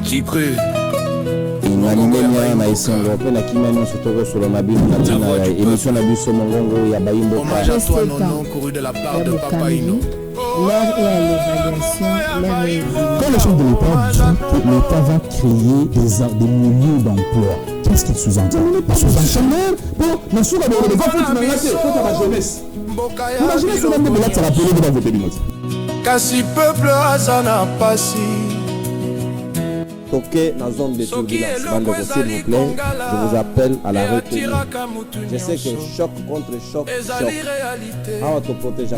J'y cru. Nanimenya na isengo pe na kimeno sotoko solo mabibu na tina émission na biso mongongo ya Bayimbo. Hommage à toi Nono, couru de la part de Papa Ino. L'heure est à l'évaluation, l'heure est quand le chef de l'État dit que l'État va créer des milieux d'emploi, qu'est-ce qu'il sous-entend? Il sous-entend pour la jeunesse. La jeunesse, on a mis de là, ça va payer de la voter du monde. Kasi peuple azana pasi. Ok, dans la zone de turbulence, s'il vous plaît, je vous appelle à la retenue. Je sais que choc contre choc, choc. On te protège dans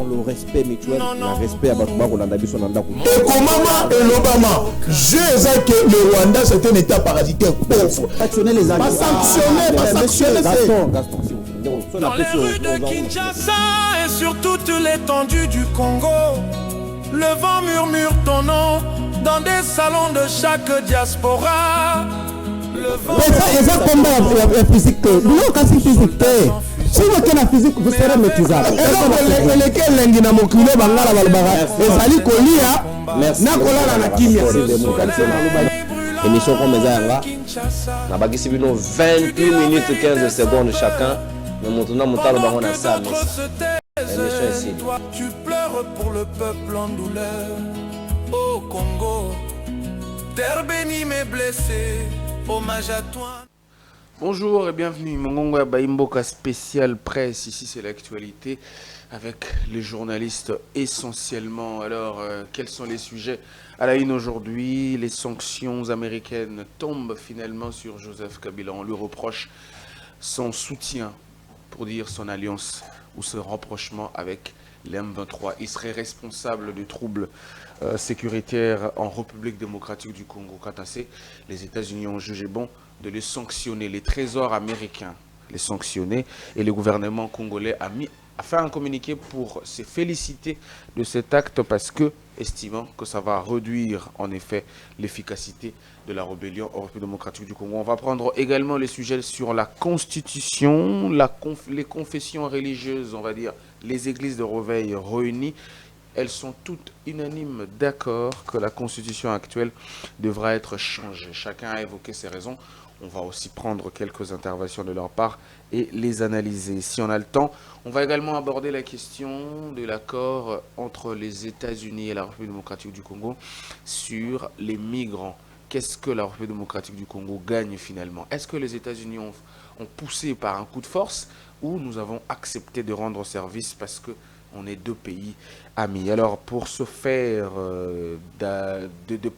le respect mutuel, le respect à Batouba Rolanda Bisson Nanda. Et comment et l'Obama, je sais que le Rwanda c'est un État parasitaire pauvre. Sanctionner les agents. Pas sanctionner, Gaston, s'il vous plaît. Dans les rues de Kinshasa et sur toute l'étendue du Congo, le vent murmure ton nom dans des salons de chaque diaspora. Le vent et ça combat physique. Nous quand c'est physique. Si vous avez la physique, vous serez maîtrisable. Et donc lesquels l'engina mokilo bangala balbara et sali kolia na kolala na kimia. Émission comme Zanga, na bagisi bino 28 minutes 15 secondes chacun. Mais maintenant mon talent on a ça. Tu pleures pour le peuple en douleur. Au Congo, terre bénie mais blessée. Hommage à toi. Bonjour et bienvenue. Mongongo ya Bayimboka spécial presse. Ici c'est l'actualité avec les journalistes essentiellement. Alors, quels sont les sujets à la une aujourd'hui? Les sanctions américaines tombent finalement sur Joseph Kabila. On lui reproche son soutien pour dire son alliance ou ce rapprochement avec l'M23. Il serait responsable de troubles sécuritaires en République démocratique du Congo. Katassé, les États-Unis ont jugé bon de les sanctionner. Les trésors américains les sanctionner et le gouvernement congolais a fait un communiqué pour se féliciter de cet acte parce que, estimant que ça va réduire en effet l'efficacité de la rébellion en République démocratique du Congo. On va prendre également les sujets sur la constitution, les confessions religieuses, on va dire, les églises de réveil réunies. Elles sont toutes unanimes d'accord que la constitution actuelle devra être changée. Chacun a évoqué ses raisons. On va aussi prendre quelques interventions de leur part et les analyser. Si on a le temps, on va également aborder la question de l'accord entre les États-Unis et la République démocratique du Congo sur les migrants. Qu'est-ce que la République démocratique du Congo gagne finalement? Est-ce que les États-Unis ont poussé par un coup de force ou nous avons accepté de rendre service parce qu'on est deux pays amis? Alors pour ce faire,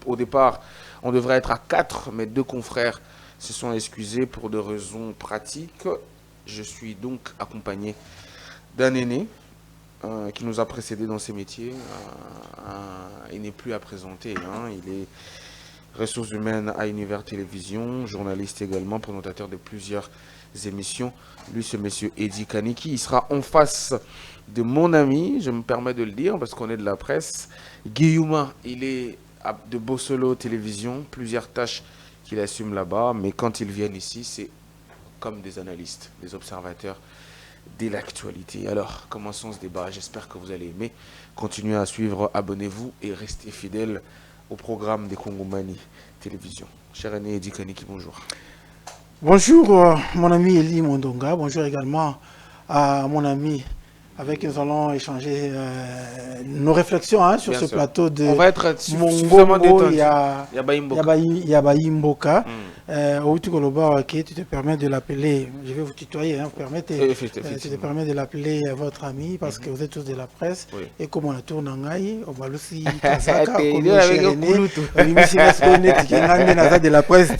au départ, on devrait être à 4, mais 2 confrères se sont excusés pour des raisons pratiques. Je suis donc accompagné d'un aîné qui nous a précédés dans ces métiers. Il n'est plus à présenter. Il est ressources humaines à Univers Télévision, journaliste également, présentateur de plusieurs émissions. Lui, c'est monsieur Eddy Kaniki. Il sera en face de mon ami, je me permets de le dire parce qu'on est de la presse. Guillaume, il est de Bossolo Télévision, plusieurs tâches qu'il assume là-bas, mais quand ils viennent ici, c'est comme des analystes, des observateurs de l'actualité. Alors, commençons ce débat. J'espère que vous allez aimer. Continuez à suivre, abonnez-vous et restez fidèles au programme des Kongomani Télévision. Cher aîné Eddy Kaniki, bonjour. Bonjour mon ami Eli Mondonga, bonjour également à mon ami avec qui nous allons échanger nos réflexions sur ce plateau de Mongongo ya Bayimboka. Tu te permets de l'appeler, je vais vous tutoyer, vous permettez, tu te permets de l'appeler votre ami parce que vous êtes tous de la presse et comme on a tourné en Aïe, on va aussi Kazaka, de la presse,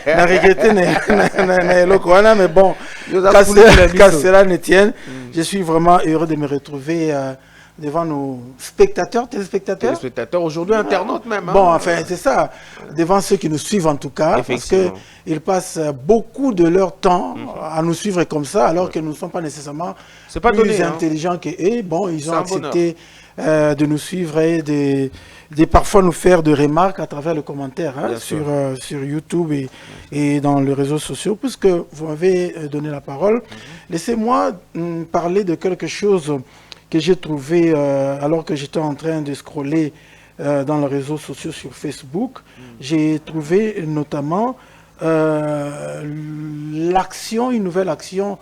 n'a regretté mais bon, qu'à cela ne tienne, je suis vraiment heureux de me retrouver devant nos téléspectateurs aujourd'hui internautes même. Bon, enfin, c'est ça, devant ceux qui nous suivent en tout cas, parce qu'ils passent beaucoup de leur temps à nous suivre comme ça, alors que nous ne sommes pas nécessairement plus intelligents qu'eux. Bon, ils ont accepté de nous suivre et de parfois nous faire des remarques à travers les commentaires sur YouTube et dans les réseaux sociaux, puisque vous m'avez donné la parole. Laissez-moi parler de quelque chose que j'ai trouvé alors que j'étais en train de scroller dans les réseaux sociaux sur Facebook, j'ai trouvé notamment une nouvelle action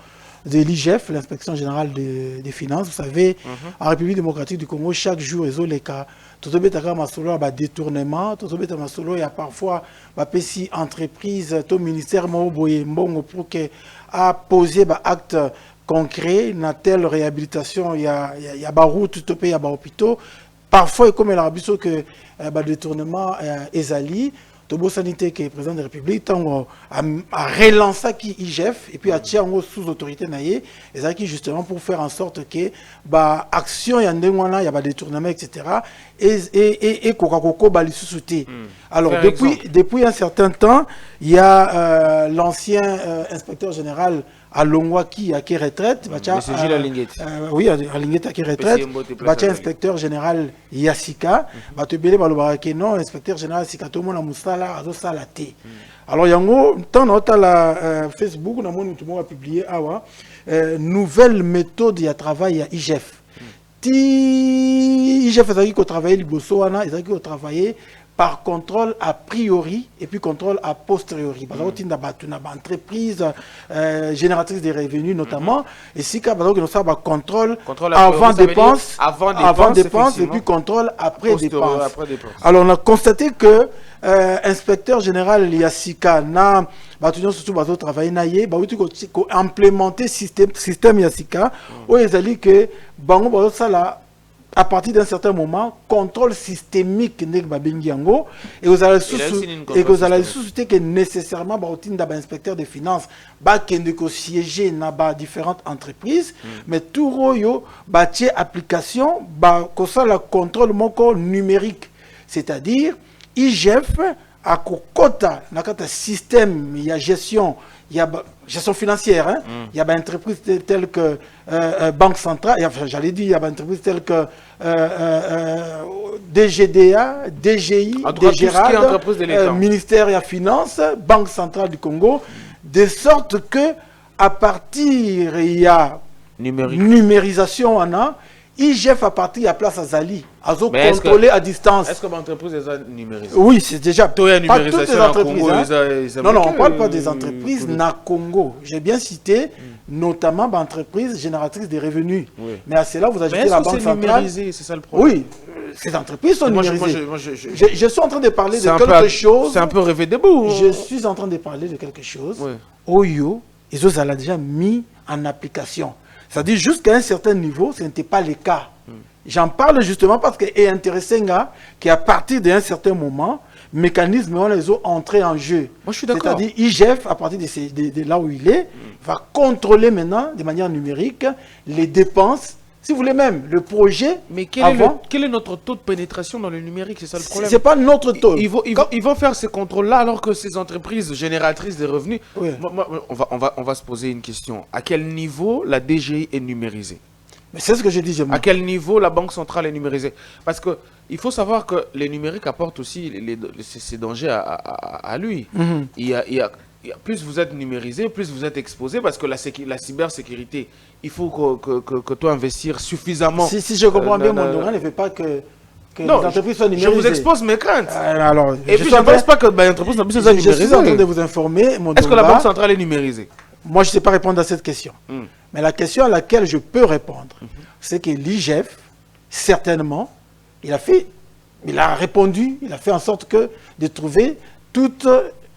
de l'IGF, l'inspection générale des finances. Vous savez, en République démocratique du Congo, chaque jour, ils ont les cas. Tout le monde a détournement, tout le monde il y a parfois des entreprises, tout ministère pour que a posé des actes concrets, dans telle réhabilitation, il y a des routes, il y a des hôpitaux. Parfois, comme il y a que détournement est allé. Tobo Sanité, qui est président de la République, a relancé l'IGF et puis a tiré sous autorité naïe, et qui justement pour faire en sorte que l'action, il y a des détournements, etc. Et Coca-Cola va les sous-souter. Alors, depuis un certain temps, il y a l'ancien inspecteur général à Longwa qui a retraite. Monsieur Gilles Alinguet. Oui, Alinguet a retraite. Inspecteur général Yassika. Non, inspecteur général Yassika, tout le monde a moussala, a salaté. Alors, il y a un temps, la Facebook, tout le monde a publié nouvelle méthode de travail à IGF. IGF a travaillé il travaillé par contrôle a priori et puis contrôle a posteriori. Par exemple, il y a une entreprise génératrice de revenus notamment, et si il y a contrôle avant dépense et puis contrôle après dépense. Alors on a constaté que inspecteur général Yassika n'a travaillé naïe, implémenter système Yassika où ils ont dit que à partir d'un certain moment, contrôle systémique et vous allez souhaiter que nécessairement inspecteur des finances qui siéger dans différentes entreprises, mais tout royo application le contrôle numérique, c'est-à-dire IGF à quota dans système il y a gestion financière, il y a des entreprises telles que Banque Centrale, j'allais dire, il y a des entreprises telles que DGDA, DGI, DGRAD, Ministère des Finances, Banque Centrale du Congo, de sorte que à partir il y a numérisation IGF à partir de la place à Zali, à contrôler à distance. Est-ce que l'entreprise est numérisée? Oui, c'est déjà pas toutes les entreprises. Non, on ne parle pas des entreprises na Congo. J'ai bien cité notamment l'entreprise génératrice des revenus. Oui. Mais à cela, vous ajoutez la Banque Centrale. C'est ça le problème. Oui, ces entreprises sont numérisées. Je suis en train de parler de quelque chose. C'est un peu rêvé debout. Je suis en train de parler de quelque chose. Oyo, ils ont déjà mis en application. C'est-à-dire jusqu'à un certain niveau, ce n'était pas le cas. J'en parle justement parce qu'il est intéressant qu'à partir d'un certain moment, mécanismes les ont entrés en jeu. Moi, je suis d'accord. C'est-à-dire IGF, à partir de là où il est, va contrôler maintenant de manière numérique les dépenses. Si vous voulez même, le projet. Mais quel est notre taux de pénétration dans le numérique? C'est ça le problème. Ce n'est pas notre taux. Ils vont faire ces contrôles-là alors que ces entreprises génératrices de revenus. Oui. On va se poser une question. À quel niveau la DGI est numérisée? C'est ce que je dis. À quel niveau la Banque centrale est numérisée? Parce qu'il faut savoir que les numériques apportent aussi ces dangers à lui. Plus vous êtes numérisé, plus vous êtes exposé, parce que la cybersécurité, il faut que tu investir suffisamment. Si je comprends bien, mon droit ne fait pas que les entreprises soient numérisées. Je vous expose mes craintes. Et puis je ne pense pas que l'entreprise soit numérisée. Je suis en train de vous informer. Est-ce que la Banque centrale est numérisée? Moi, je ne sais pas répondre à cette question. Mais la question à laquelle je peux répondre, c'est que l'IGF, certainement, il a répondu, il a fait en sorte de trouver toutes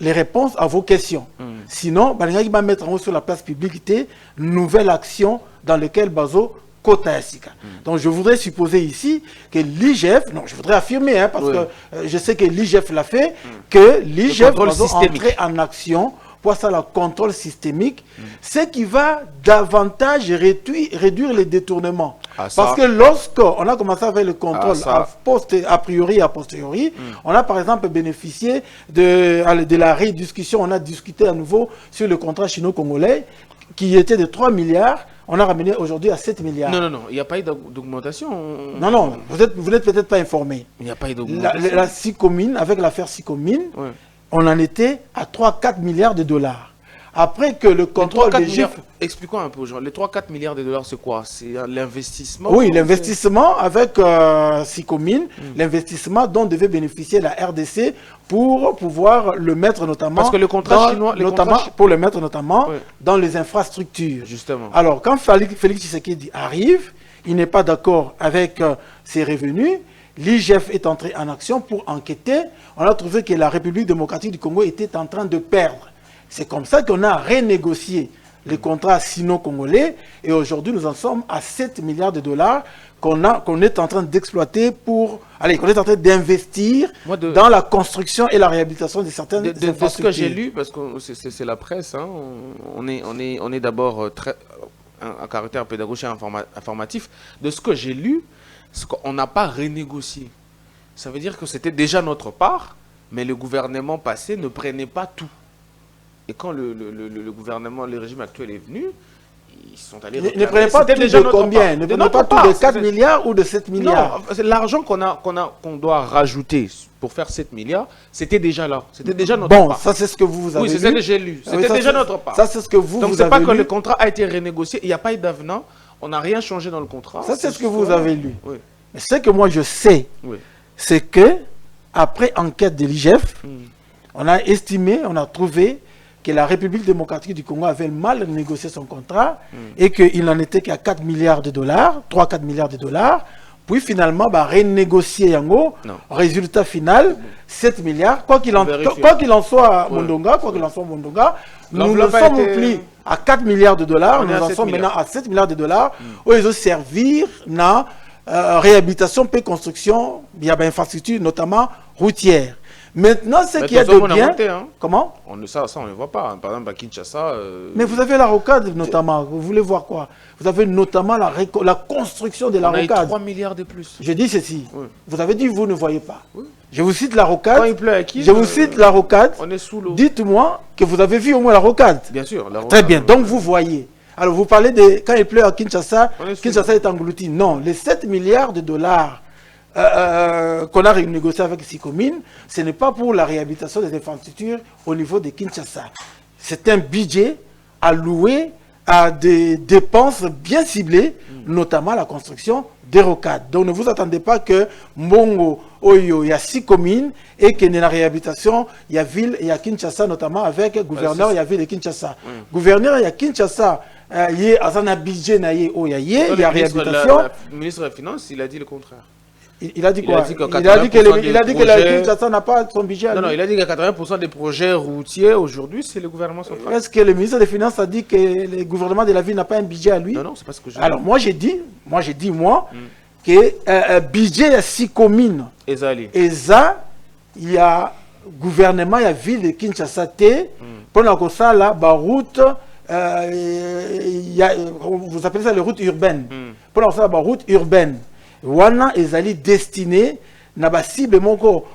les réponses à vos questions. Sinon, il va mettre en haut sur la place publique nouvelle action dans laquelle Bazo Kota Yassika. Donc je voudrais supposer ici que l'IGF, non, je voudrais affirmer, parce que je sais que l'IGF l'a fait, que l'IGF va entrer en action pour ça le contrôle systémique, ce qui va davantage réduire les détournements. Parce que lorsqu'on a commencé à faire le contrôle a priori et a posteriori, on a par exemple bénéficié de la rediscussion, on a discuté à nouveau sur le contrat chino-congolais qui était de 3 milliards, on a ramené aujourd'hui à 7 milliards. Non, il n'y a pas eu d'augmentation. Non, vous n'êtes peut-être pas informé. Il n'y a pas eu d'augmentation. La avec l'affaire Sicomine, on en était à 3-4 milliards de dollars. après que le contrôle des GIF... Expliquons un peu, genre, les 3-4 milliards de dollars, c'est quoi? C'est l'investissement? Oui, l'investissement avec Sicomine, l'investissement dont devait bénéficier la RDC pour pouvoir le mettre notamment... Parce que le contrat chinois... Pour le mettre notamment dans les infrastructures. Justement. Alors, quand Félix Tshisekedi arrive, il n'est pas d'accord avec ses revenus. L'IGF est entré en action pour enquêter. On a trouvé que la République démocratique du Congo était en train de perdre. C'est comme ça qu'on a renégocié les contrats sino-congolais. Et aujourd'hui, nous en sommes à 7 milliards de dollars qu'on est en train d'exploiter pour... Allez, qu'on est en train d'investir dans la construction et la réhabilitation de certaines infrastructures. De ce que j'ai lu, parce que c'est la presse, hein, on est d'abord un caractère pédagogique informatif. De ce que j'ai lu, on n'a pas renégocié. Ça veut dire que c'était déjà notre part, mais le gouvernement passé ne prenait pas tout. Et quand le gouvernement, le régime actuel est venu, ils sont allés... Ne prenez pas tout de combien? Ne prenez pas tout de 4 milliards ou de 7 milliards? Non, l'argent qu'on doit rajouter pour faire 7 milliards, c'était déjà là. C'était déjà notre part. Bon, ça c'est ce que vous avez lu. Oui, c'est ce que j'ai lu. C'était déjà notre part. Ça c'est ce que vous avez lu. Donc c'est pas que le contrat a été renégocié, il n'y a pas eu d'avenant, on n'a rien changé dans le contrat. Ça c'est ce que vous avez lu. Oui. Mais ce que moi je sais, c'est que après enquête de l'IGF, on a estimé, on a trouvé que la République démocratique du Congo avait mal négocié son contrat et qu'il n'en était qu'à 4 milliards de dollars, 3-4 milliards de dollars, puis finalement, renégocier Yango, résultat final, 7 milliards, quoi qu'il en soit Mondonga, nous ne sommes plus à 4 milliards de dollars, nous en sommes maintenant à 7 milliards de dollars, où ils ont servi dans réhabilitation et construction, il y a infrastructure, notamment routière. Maintenant, ce qu'il y a de bien... Comment? Ça, on ne le voit pas. Par exemple, à Kinshasa... Mais vous avez la rocade, notamment. Vous voulez voir quoi? Vous avez notamment la construction de la rocade. On a eu 3 milliards de plus. Je dis ceci. Oui. Vous avez dit vous ne voyez pas. Oui. Je vous cite la rocade. Quand il pleut à qui? Je vous cite la rocade. On est sous l'eau. Dites-moi que vous avez vu au moins la rocade. Bien sûr. La rocade, très bien. Donc vous voyez. Alors vous parlez de... Quand il pleut à Kinshasa, Kinshasa est englouti. Non. Les 7 milliards de dollars... qu'on a renégocié avec Sicomine, ce n'est pas pour la réhabilitation des infrastructures au niveau de Kinshasa. C'est un budget alloué à des dépenses bien ciblées, notamment la construction des rocades. Donc ne vous attendez pas que Mbongo, Oyo, il y a Sicomine et que dans la réhabilitation, il y a ville, il y a Kinshasa, notamment avec le gouverneur, il y a ville de Kinshasa. Gouverneur, il y a Kinshasa. Il y a un budget, il y a réhabilitation. Le ministre des Finances, il a dit le contraire. Il a dit quoi? Il a dit que la Kinshasa n'a pas son budget. Non, il a dit que 80% des projets routiers aujourd'hui, c'est le gouvernement central. Est-ce que le ministre des Finances a dit que le gouvernement de la ville n'a pas un budget à lui? Non, c'est pas ce que je dis. Alors, moi, j'ai dit, que budget à Sicomine. Et ça, il y a gouvernement, il y a ville de Kinshasa, pour ça, là, route, vous appelez ça les routes urbaines. Pour ça, route urbaine. Wana ezali destiné na ba cible moko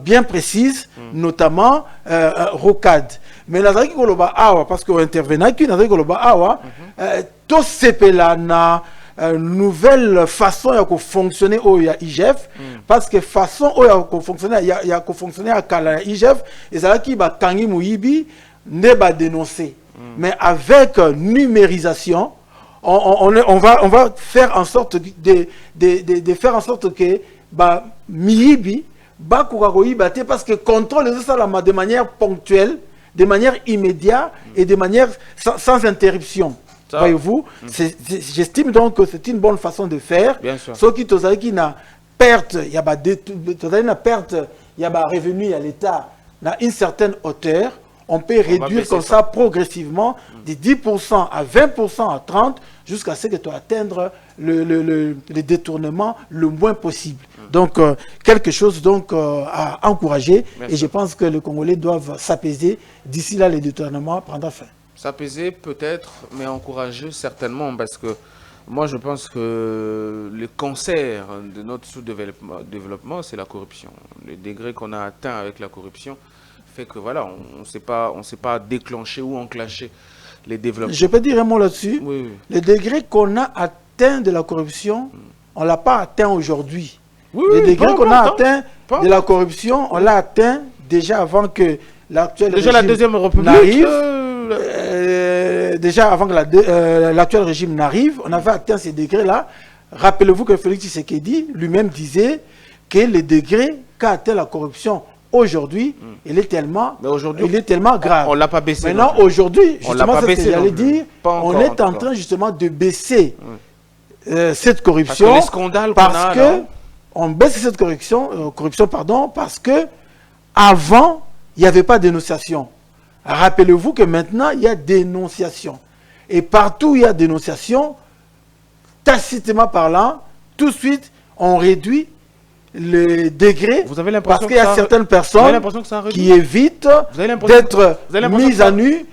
bien précise, notamment rocade. Mais nazali koloba awa parce qu'on intervenant qui nazali koloba awa to sepela na nouvelle façon ya ko fonctionner au ya IGF parce que façon au ya ko fonctionner à kala IGF ezalaki ba kangi muyibi ne ba dénoncer. Mais avec numérisation on va faire en sorte de faire en sorte que Miyibi parce que contrôle ça de manière ponctuelle, de manière immédiate et de manière sans interruption. Voyez-vous, j'estime donc que c'est une bonne façon de faire. Ce qui n'a perte, il y a perte, il y a revenu à l'État à une certaine hauteur. On peut réduire comme ça progressivement de 10% à 20% à 30% jusqu'à ce que tu atteindre le détournement le moins possible. Donc, quelque chose donc, à encourager. Merci. Et je pense que les Congolais doivent s'apaiser. D'ici là, le détournement prendra fin. S'apaiser peut-être, mais encourager certainement, parce que moi je pense que le cancer de notre sous-développement, c'est la corruption. Le degré qu'on a atteint avec la corruption fait que voilà, on ne sait pas déclencher ou enclencher les développements. Je peux dire un mot là-dessus. Oui. Le degré qu'on a atteint de la corruption, on ne l'a pas atteint aujourd'hui. Le degré qu'on a atteint de la corruption, on l'a atteint déjà avant que l'actuel régime la Deuxième République n'arrive. déjà avant que l'actuel régime n'arrive, on avait atteint ces degrés-là. Rappelez-vous que Félix Tshisekedi lui-même disait que les degrés qu'a atteint la corruption aujourd'hui, il est tellement grave. On ne l'a pas baissé. Maintenant, aujourd'hui, justement, c'est ce que j'allais dire, on est en train justement de baisser cette corruption. Parce que les scandales parce que on baisse cette corruption, parce que avant, il n'y avait pas de dénonciation. Rappelez-vous que maintenant, il y a dénonciation. Et partout où il y a dénonciation, tacitement parlant, tout de suite, on réduit le degré, parce qu'il y a certaines personnes qui évitent d'être mises à nu,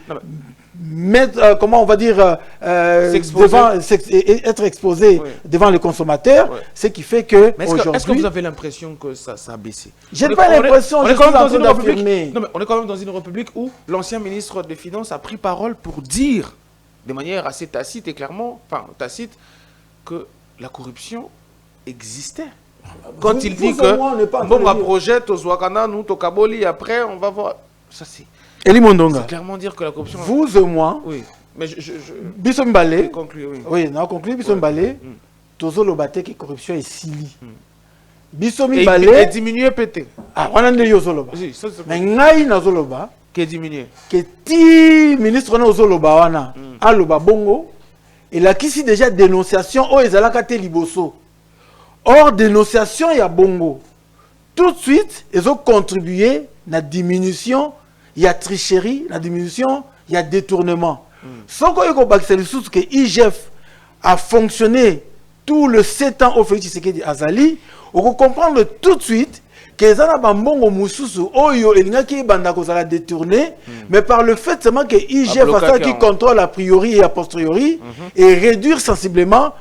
comment on va dire, être exposé devant les consommateurs, ce qui fait que aujourd'hui... Est-ce que vous avez l'impression que ça a baissé? J'ai pas l'impression, on est quand même dans une république où l'ancien ministre des Finances a pris parole pour dire, de manière assez tacite et clairement, tacite, que la corruption existait. Quand il dit que bon, ma projet, Tozwakana, nous, Tokaboli, après, on va voir. Ça, c'est. Eli Mondonga. C'est clairement dire que la corruption. Vous et moi. Oui. Mais Bissom Balé. Conclu, oui. Oui, on a conclu. Bissom Balé. Tozo Lobate, que corruption est sili. Bissom Balé. Et diminuer pété. Ah, on a dit Yozoloba. Mais Naï Nazoloba. Qui est diminué. Que ti ministre Nazoloba, wana. Aloba Bongo. Il a qu'ici déjà dénonciation. Oh, ils allaient cater Liboso. Or, dénonciation, il y a bongo. Tout de suite, ils ont contribué à la diminution, il y a tricherie, la diminution, il y a détournement. Sans qu'on ait que IGF a fonctionné tout le 7 ans au Félix Tshisekedi Azali, on peut comprendre tout de suite que les gens ont bongo mususu, oyo, et qui est détourné, mais par le fait seulement que IGF a ça qui contrôle a priori et a posteriori, et réduire sensiblement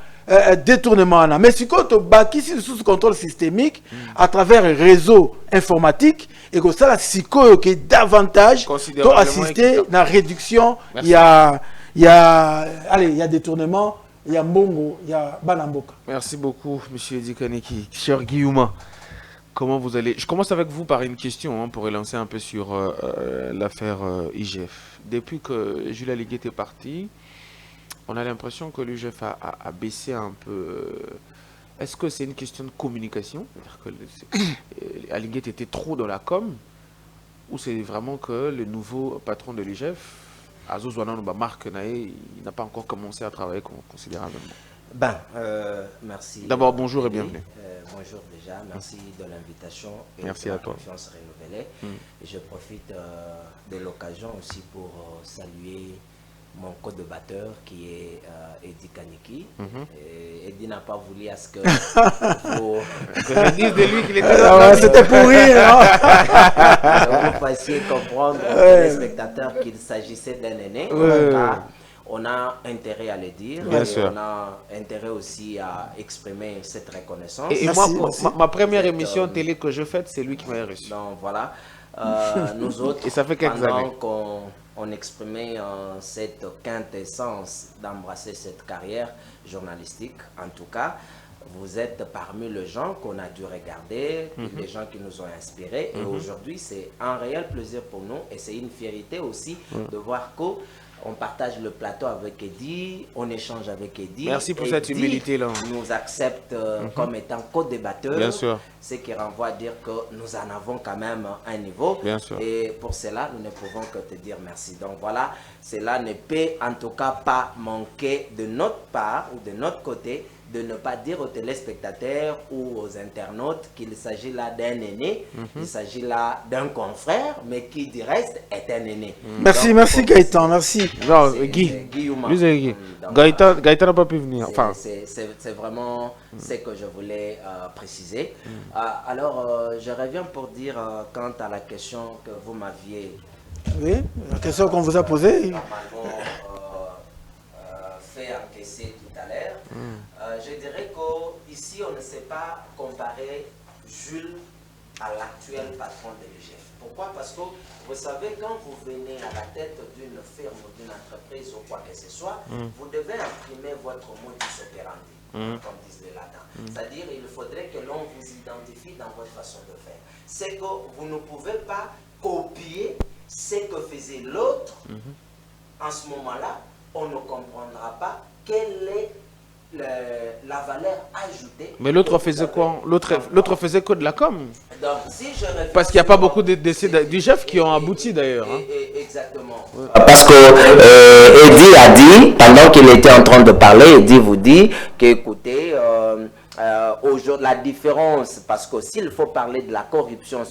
détournement. Mais si on bâtit sous contrôle systémique à travers un réseau informatique et que ça, qui est davantage assister à la réduction, il y a détournement, il y a mbongo, il y a banamboka. Merci beaucoup, M. Dikaneki. Cher Guillaume, comment vous allez? Je commence avec vous par une question pour relancer un peu sur l'affaire IGF. Depuis que Jules Aligué était parti, on a l'impression que l'UGF a baissé un peu. Est-ce que c'est une question de communication? C'est-à-dire que Aligué était trop dans la com? Ou c'est vraiment que le nouveau patron de l'UGF, Azo Zouanan Marc Naé, il n'a pas encore commencé à travailler considérablement? Merci. D'abord, bonjour et bienvenue. Bonjour déjà, merci de l'invitation et merci de la à toi. confiance renouvelée. Et je profite de l'occasion aussi pour saluer mon co-débatteur qui est Eddie Kaneki. Eddie n'a pas voulu à ce que vous dise de lui qu'il était c'était pour rire. Vous fassiez comprendre aux spectateurs qu'il s'agissait d'un aîné. On a intérêt à le dire. Bien sûr. On a intérêt aussi à exprimer cette reconnaissance. Et moi, ma première émission télé que je fais, c'est lui qui m'a reçu. Donc voilà. Nous autres, et ça fait quelques années qu'on exprimait cette quintessence d'embrasser cette carrière journalistique. En tout cas, vous êtes parmi les gens qu'on a dû regarder, les gens qui nous ont inspirés. Et aujourd'hui, c'est un réel plaisir pour nous et c'est une fierté aussi de voir qu'on partage le plateau avec Eddie, on échange avec Eddie. Merci pour cette humilité-là. Nous accepte comme étant co-débatteur. Bien sûr. Ce qui renvoie à dire que nous en avons quand même un niveau. Bien sûr. Et pour cela, nous ne pouvons que te dire merci. Donc voilà, cela ne peut en tout cas pas manquer de notre part ou de notre côté de ne pas dire aux téléspectateurs ou aux internautes qu'il s'agit là d'un aîné, il s'agit là d'un confrère, mais qui du reste est un aîné. Merci, donc, merci Gaëtan, merci. Non, Guy. Gaëtan n'a pas pu venir. Enfin. C'est vraiment ce que je voulais préciser. Alors, je reviens pour dire, quant à la question que vous m'aviez... Oui, la question qu'on vous a posée. Fait encaisser tout à l'heure. Je dirais qu'ici, on ne sait pas comparer Jules à l'actuel patron de l'UGF. Pourquoi? Parce que vous savez, quand vous venez à la tête d'une firme, d'une entreprise ou quoi que ce soit, vous devez imprimer votre modus operandi, comme disent les latins. C'est-à-dire, il faudrait que l'on vous identifie dans votre façon de faire. C'est que vous ne pouvez pas copier ce que faisait l'autre en ce moment-là on ne comprendra pas quelle est la valeur ajoutée. Mais l'autre faisait quoi? L'autre faisait que de la com. Donc, si je parce qu'il n'y a pas beaucoup d'essais du chef qui ont abouti d'ailleurs. Exactement. Ouais. Parce que Eddie a dit, pendant qu'il était en train de parler, Eddie vous dit qu'écoutez, aujourd'hui, la différence, parce que s'il faut parler de la corruption,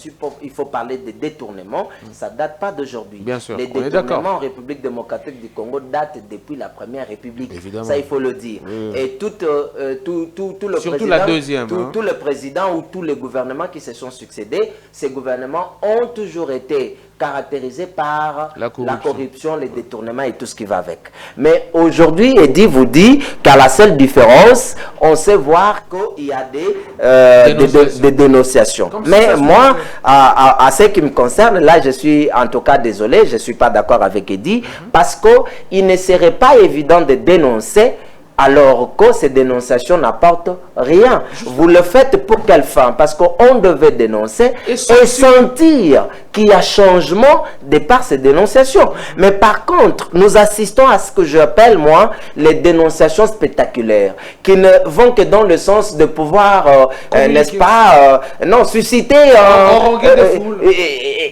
il faut parler de détournement, ça ne date pas d'aujourd'hui. Bien sûr, les détournements en République démocratique du Congo datent depuis la Première République. Évidemment. Ça, il faut le dire. Et tout le surtout président, la deuxième. tout le président ou tous les gouvernements qui se sont succédés, ces gouvernements ont toujours été caractérisés par la corruption, les détournements et tout ce qui va avec. Mais aujourd'hui, Eddie vous dit qu'à la seule différence, on sait voir qu'il y a des dénonciations. Mais moi, à ce qui me concerne, là, je suis en tout cas désolé, je ne suis pas d'accord avec Eddie, parce qu'il ne serait pas évident de dénoncer alors que ces dénonciations n'apportent rien. Vous le faites pour quelle fin? Parce qu'on devait dénoncer et sentir qu'il y a changement de par ces dénonciations. Mais par contre, nous assistons à ce que j'appelle, moi, les dénonciations spectaculaires, qui ne vont que dans le sens de pouvoir, n'est-ce pas, non, susciter... enranger la foule.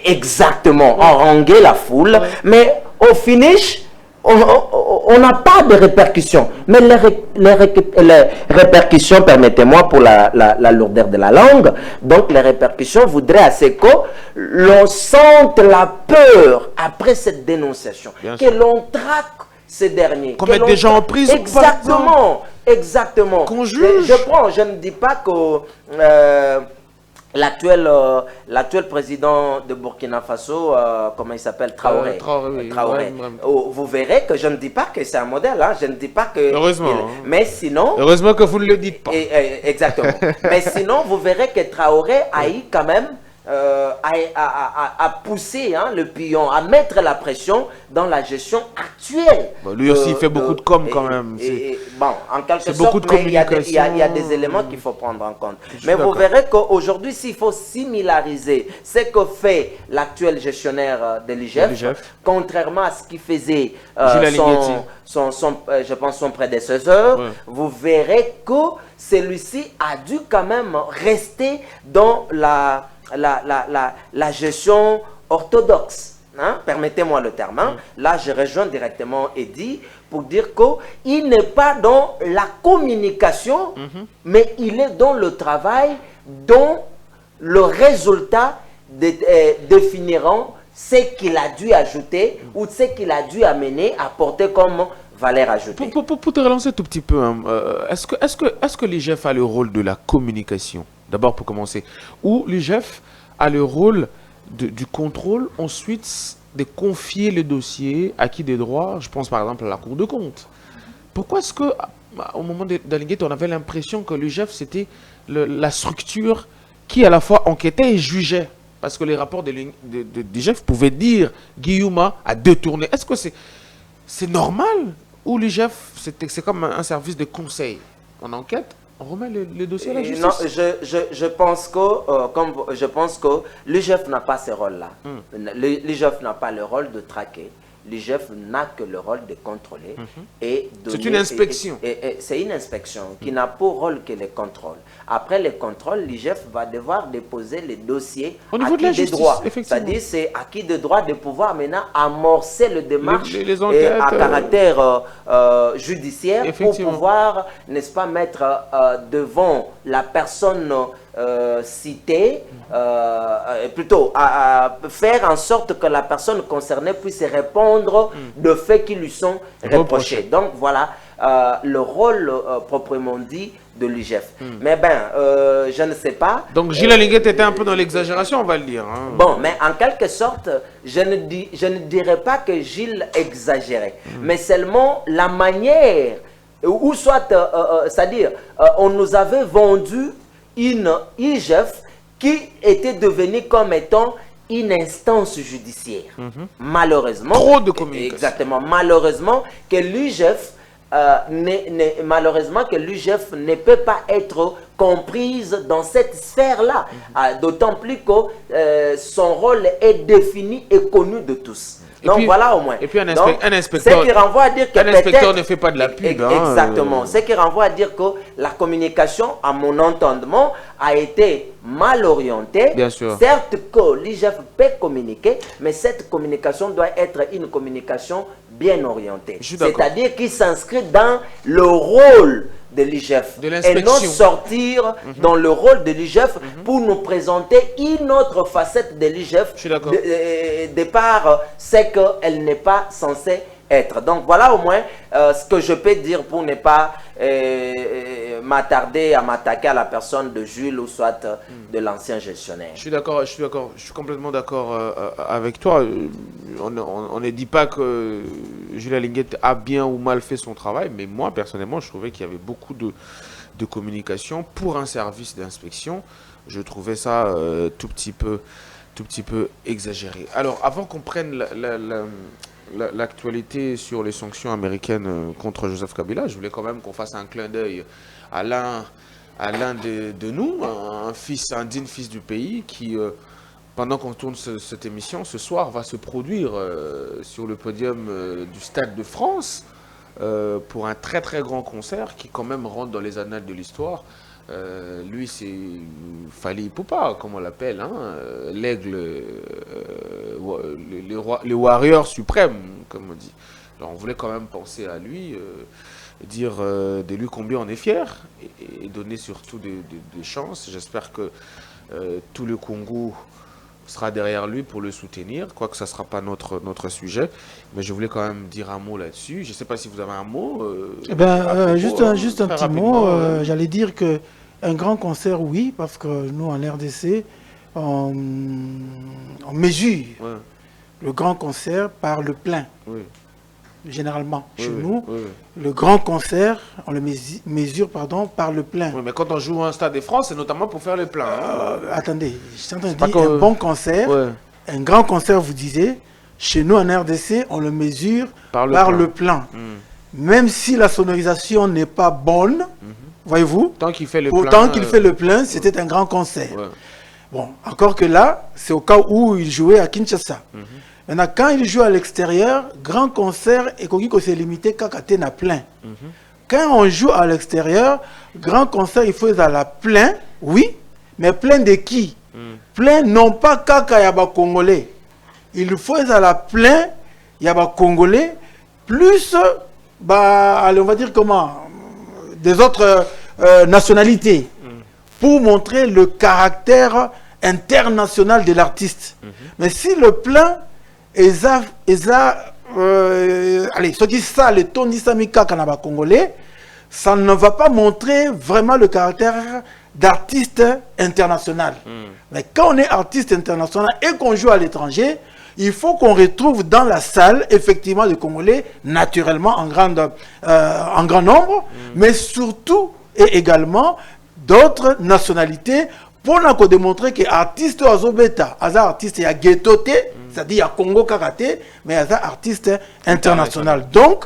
Exactement, enranger la foule. Mais au finish... on n'a pas de répercussions. Mais les répercussions, permettez-moi pour la lourdeur de la langue, donc les répercussions voudraient à ce que l'on sente la peur après cette dénonciation, que l'on traque ces derniers. Qu'on mette des gens en prison. Exactement, exactement. Qu'on juge. Je ne dis pas que... L'actuel président de Burkina Faso, comment il s'appelle, Traoré. Traoré. Vous verrez que je ne dis pas que c'est un modèle, hein, je ne dis pas que... Heureusement. Mais sinon... Heureusement que vous ne le dites pas. Exactement. Mais sinon, vous verrez que Traoré a eu quand même... à pousser le pion, à mettre la pression dans la gestion actuelle. Bon, lui aussi, il fait beaucoup de com quand même. Bon, en quelque sorte, il y a des éléments qu'il faut prendre en compte. Mais vous verrez qu'aujourd'hui, s'il faut similariser ce que fait l'actuel gestionnaire de l'IGF, contrairement à ce qu'il faisait je pense son prédécesseur, vous verrez que celui-ci a dû quand même rester dans la gestion orthodoxe. Hein? Permettez-moi le terme. Hein? Là, je rejoins directement Eddie pour dire qu'il n'est pas dans la communication, mais il est dans le travail dont le résultat définiront ce qu'il a dû ajouter ou ce qu'il a dû amener, apporter comme valeur ajoutée. Pour te relancer tout petit peu, hein, est-ce que l'IGF a le rôle de la communication, d'abord pour commencer, ou l'IGF a le rôle du contrôle, ensuite de confier les dossiers acquis des droits, je pense par exemple à la Cour de compte. Pourquoi est-ce que, au moment d'Alinguet, on avait l'impression que l'IGF c'était la structure qui à la fois enquêtait et jugeait? Parce que les rapports de l'IGF pouvaient dire Guillaume a détourné. Est-ce que c'est normal? Ou l'IGF, c'est comme un service de conseil? On enquête, on remet les dossiers à la justice? Non, je pense que l'IGF n'a pas ce rôle-là. L'IGF n'a pas le rôle de traquer. L'IGF n'a que le rôle de contrôler et donner... C'est une inspection. C'est une inspection qui n'a pour rôle que le contrôle. Après le contrôle, l'IGF va devoir déposer les dossiers au niveau de la justice, droits. C'est-à-dire c'est acquis de droit de pouvoir maintenant amorcer le démarche les enquêtes, à caractère judiciaire pour pouvoir, n'est-ce pas, mettre devant la personne citée, plutôt à faire en sorte que la personne concernée puisse répondre de faits qui lui sont reprochés. Donc voilà le rôle proprement dit de l'IGF. Mais je ne sais pas. Donc Gilles Alinguet était un peu dans l'exagération, on va le dire. Hein. Bon, mais en quelque sorte, je ne dirais pas que Gilles exagérait, mais seulement la manière, ou soit, c'est-à-dire, on nous avait vendu une IGF qui était devenue comme étant une instance judiciaire. Malheureusement. Trop de communication. Exactement. Malheureusement que l'IGF ne peut pas être comprise dans cette sphère-là. D'autant plus que son rôle est défini et connu de tous. Donc voilà au moins. Et puis un inspecteur, ce qui renvoie à dire que un inspecteur ne fait pas de la pub. Exactement. Ce qui renvoie à dire que la communication, à mon entendement, a été mal orientée. Bien sûr. Certes que l'IGF peut communiquer, mais cette communication doit être une communication bien orientée. C'est-à-dire qui s'inscrit dans le rôle de l'IGF et non sortir dans le rôle de l'IGF pour nous présenter une autre facette de l'IGF de par ce qu'elle n'est pas censée être. Donc voilà au moins ce que je peux dire pour ne pas m'attarder à m'attaquer à la personne de Jules ou soit de l'ancien gestionnaire. Je suis d'accord, je suis complètement d'accord avec toi. On ne dit pas que Jules Alinguet a bien ou mal fait son travail, mais moi personnellement je trouvais qu'il y avait beaucoup de communication pour un service d'inspection. Je trouvais ça tout petit peu exagéré. Alors avant qu'on prenne l'actualité sur les sanctions américaines contre Joseph Kabila, je voulais quand même qu'on fasse un clin d'œil à l'un de nous, un digne fils du pays qui, pendant qu'on tourne cette émission, ce soir va se produire sur le podium du Stade de France pour un très très grand concert qui quand même rentre dans les annales de l'histoire. Lui, c'est Fally Ipupa, comme on l'appelle, hein, l'aigle, le warrior suprême, comme on dit. Alors, on voulait quand même penser à lui, dire de lui combien on est fier et donner surtout des chances. J'espère que tout le Congo sera derrière lui pour le soutenir, quoique ça ne sera pas notre sujet. Mais je voulais quand même dire un mot là-dessus. Je ne sais pas si vous avez un mot. Juste un petit mot. J'allais dire que un grand concert, oui, parce que nous, en RDC, on mesure le grand concert par le plein. Oui. Généralement, chez nous, le grand concert, on le mesure par le plein. Oui, mais quand on joue à un Stade de France, c'est notamment pour faire le plein. Attendez, je suis en train de dire un bon concert, un grand concert, vous disiez, chez nous en RDC, on le mesure par le plein. Même si la sonorisation n'est pas bonne, voyez-vous, tant qu'il fait le plein, c'était un grand concert. Bon, encore que là, c'est au cas où il jouait à Kinshasa. Maintenant, quand il joue à l'extérieur, grand concert, et qu'on s'est limité qu'à Katena plein. Quand on joue à l'extérieur, grand concert, il faut être à la plein, oui, mais plein de qui? Plein, non pas Kaka Yaba Congolais. Il faut être à la plein Yaba Congolais, plus, allez, on va dire comment, des autres nationalités, pour montrer le caractère international de l'artiste. Mais si le plein allez, ce qui ça, le ton d'Issamika Kanaba Congolais, ça ne va pas montrer vraiment le caractère d'artiste international. Mais quand on est artiste international et qu'on joue à l'étranger, il faut qu'on retrouve dans la salle, effectivement, les Congolais, naturellement, en grand nombre, mais surtout et également d'autres nationalités, pour nous démontrer que artiste azobeta, artiste ya ghettoté, c'est-à-dire ya Congo karaté, mais artiste international. Donc,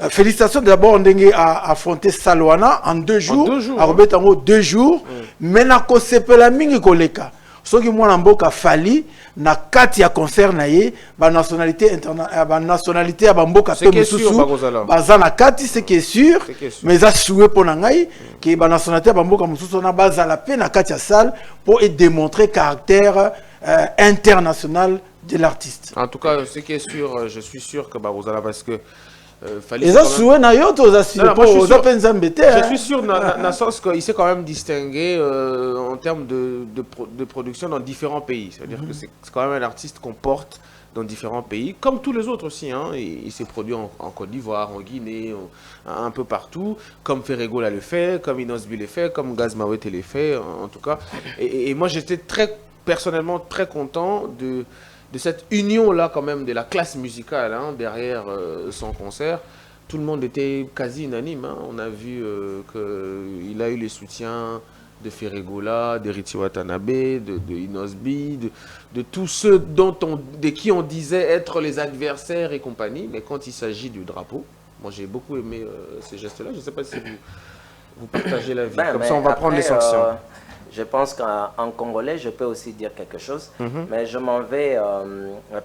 félicitations d'abord à affronter Salwana en 2 jours, à Robert en 2 jours, mais na ko sepela mingi koleka. Ce qui moi n'amboka Fally na kati ya concert na ye ba nationalité ya bamboka pe mususu baza na kati, ce qui est sûr, mais ça souhait pour ngai que ba nationalité ya bamboka mususu na baza la pe na kati ya salle pour démontrer caractère international de l'artiste. En tout cas, ce qui est sûr, je suis sûr que Barozala, parce que je suis sûr dans le sens qu'il s'est quand même distingué en termes de production dans différents pays. C'est-à-dire que c'est quand même un artiste qu'on porte dans différents pays, comme tous les autres aussi. Hein. Il s'est produit en Côte d'Ivoire, en Guinée, un peu partout, comme Ferrego l'a fait, comme Inosbi l'a fait, comme Gaz Mawete l'a fait, en tout cas. Et moi, j'étais personnellement très content de cette union-là quand même de la classe musicale derrière son concert. Tout le monde était quasi unanime. On a vu qu'il a eu les soutiens de Ferregola, de Richie Watanabe, de Inosbi, de tous ceux de qui on disait être les adversaires et compagnie. Mais quand il s'agit du drapeau, moi j'ai beaucoup aimé ces gestes-là. Je ne sais pas si vous partagez la vie. Comme ça, on va prendre les sanctions. Je pense qu'en congolais, je peux aussi dire quelque chose. Mais je m'en vais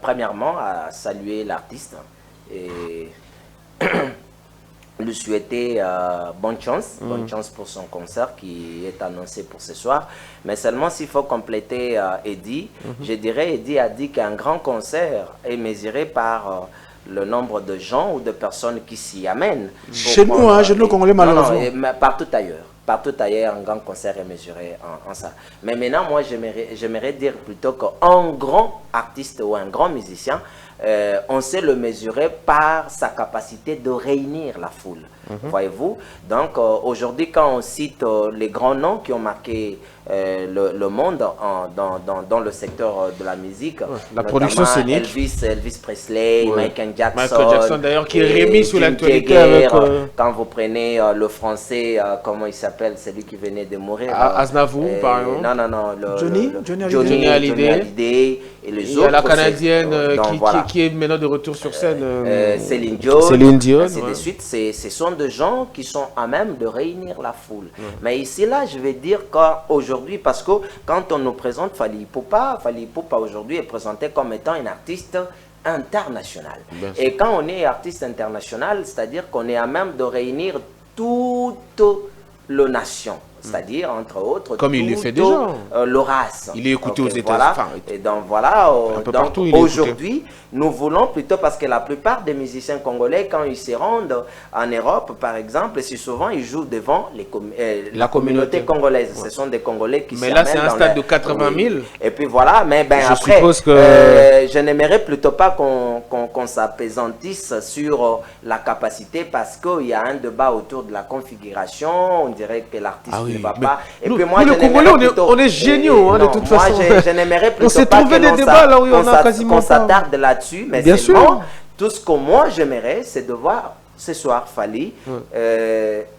premièrement à saluer l'artiste et lui souhaiter bonne chance pour son concert qui est annoncé pour ce soir. Mais seulement s'il faut compléter Eddie, je dirais Eddie a dit qu'un grand concert est mesuré par le nombre de gens ou de personnes qui s'y amènent. Chez nous, hein, chez nous Congolais malheureusement. Non, partout ailleurs. Partout ailleurs, un grand concert est mesuré en ça. Mais maintenant, moi, j'aimerais dire plutôt qu'un grand artiste ou un grand musicien, on sait le mesurer par sa capacité de réunir la foule. Voyez-vous? Donc, aujourd'hui, quand on cite les grands noms qui ont marqué le monde dans le secteur de la musique, la production scénique, Elvis Presley, Michael Jackson d'ailleurs, qui est remis sous l'actualité avec... Quand vous prenez le français, comment il s'appelle, celui qui venait de mourir, Aznavour, par exemple. Non, Johnny Hallyday et les autres. Il y a la Canadienne qui est maintenant de retour sur scène, Céline Dion, ainsi de suite. Ce sont des gens qui sont à même de réunir la foule. Mais ici, là, je vais dire qu'aujourd'hui, parce que quand on nous présente Fally Ipupa aujourd'hui est présenté comme étant un artiste international. Et quand on est artiste international, c'est-à-dire qu'on est à même de réunir toute la nation. C'est-à-dire, entre autres, comme il le fait déjà. Le race. Il est écouté aux États-Unis. Voilà. Et donc voilà, aujourd'hui, nous voulons plutôt, parce que la plupart des musiciens congolais, quand ils se rendent en Europe, par exemple, si souvent ils jouent devant la communauté congolaise. Ce sont des Congolais qui mais là, c'est un stade de 80 000. Et puis voilà, mais après, je n'aimerais plutôt pas qu'on s'apaisantisse sur la capacité, parce qu'il y a un débat autour de la configuration. On dirait que l'artiste ne va pas. Et puis moi, le Congolais, on est géniaux, de toute façon. Moi, je n'aimerais plutôt pas qu'on s'attarde là-dessus, mais seulement, tout ce que moi j'aimerais, c'est de voir ce soir Fally,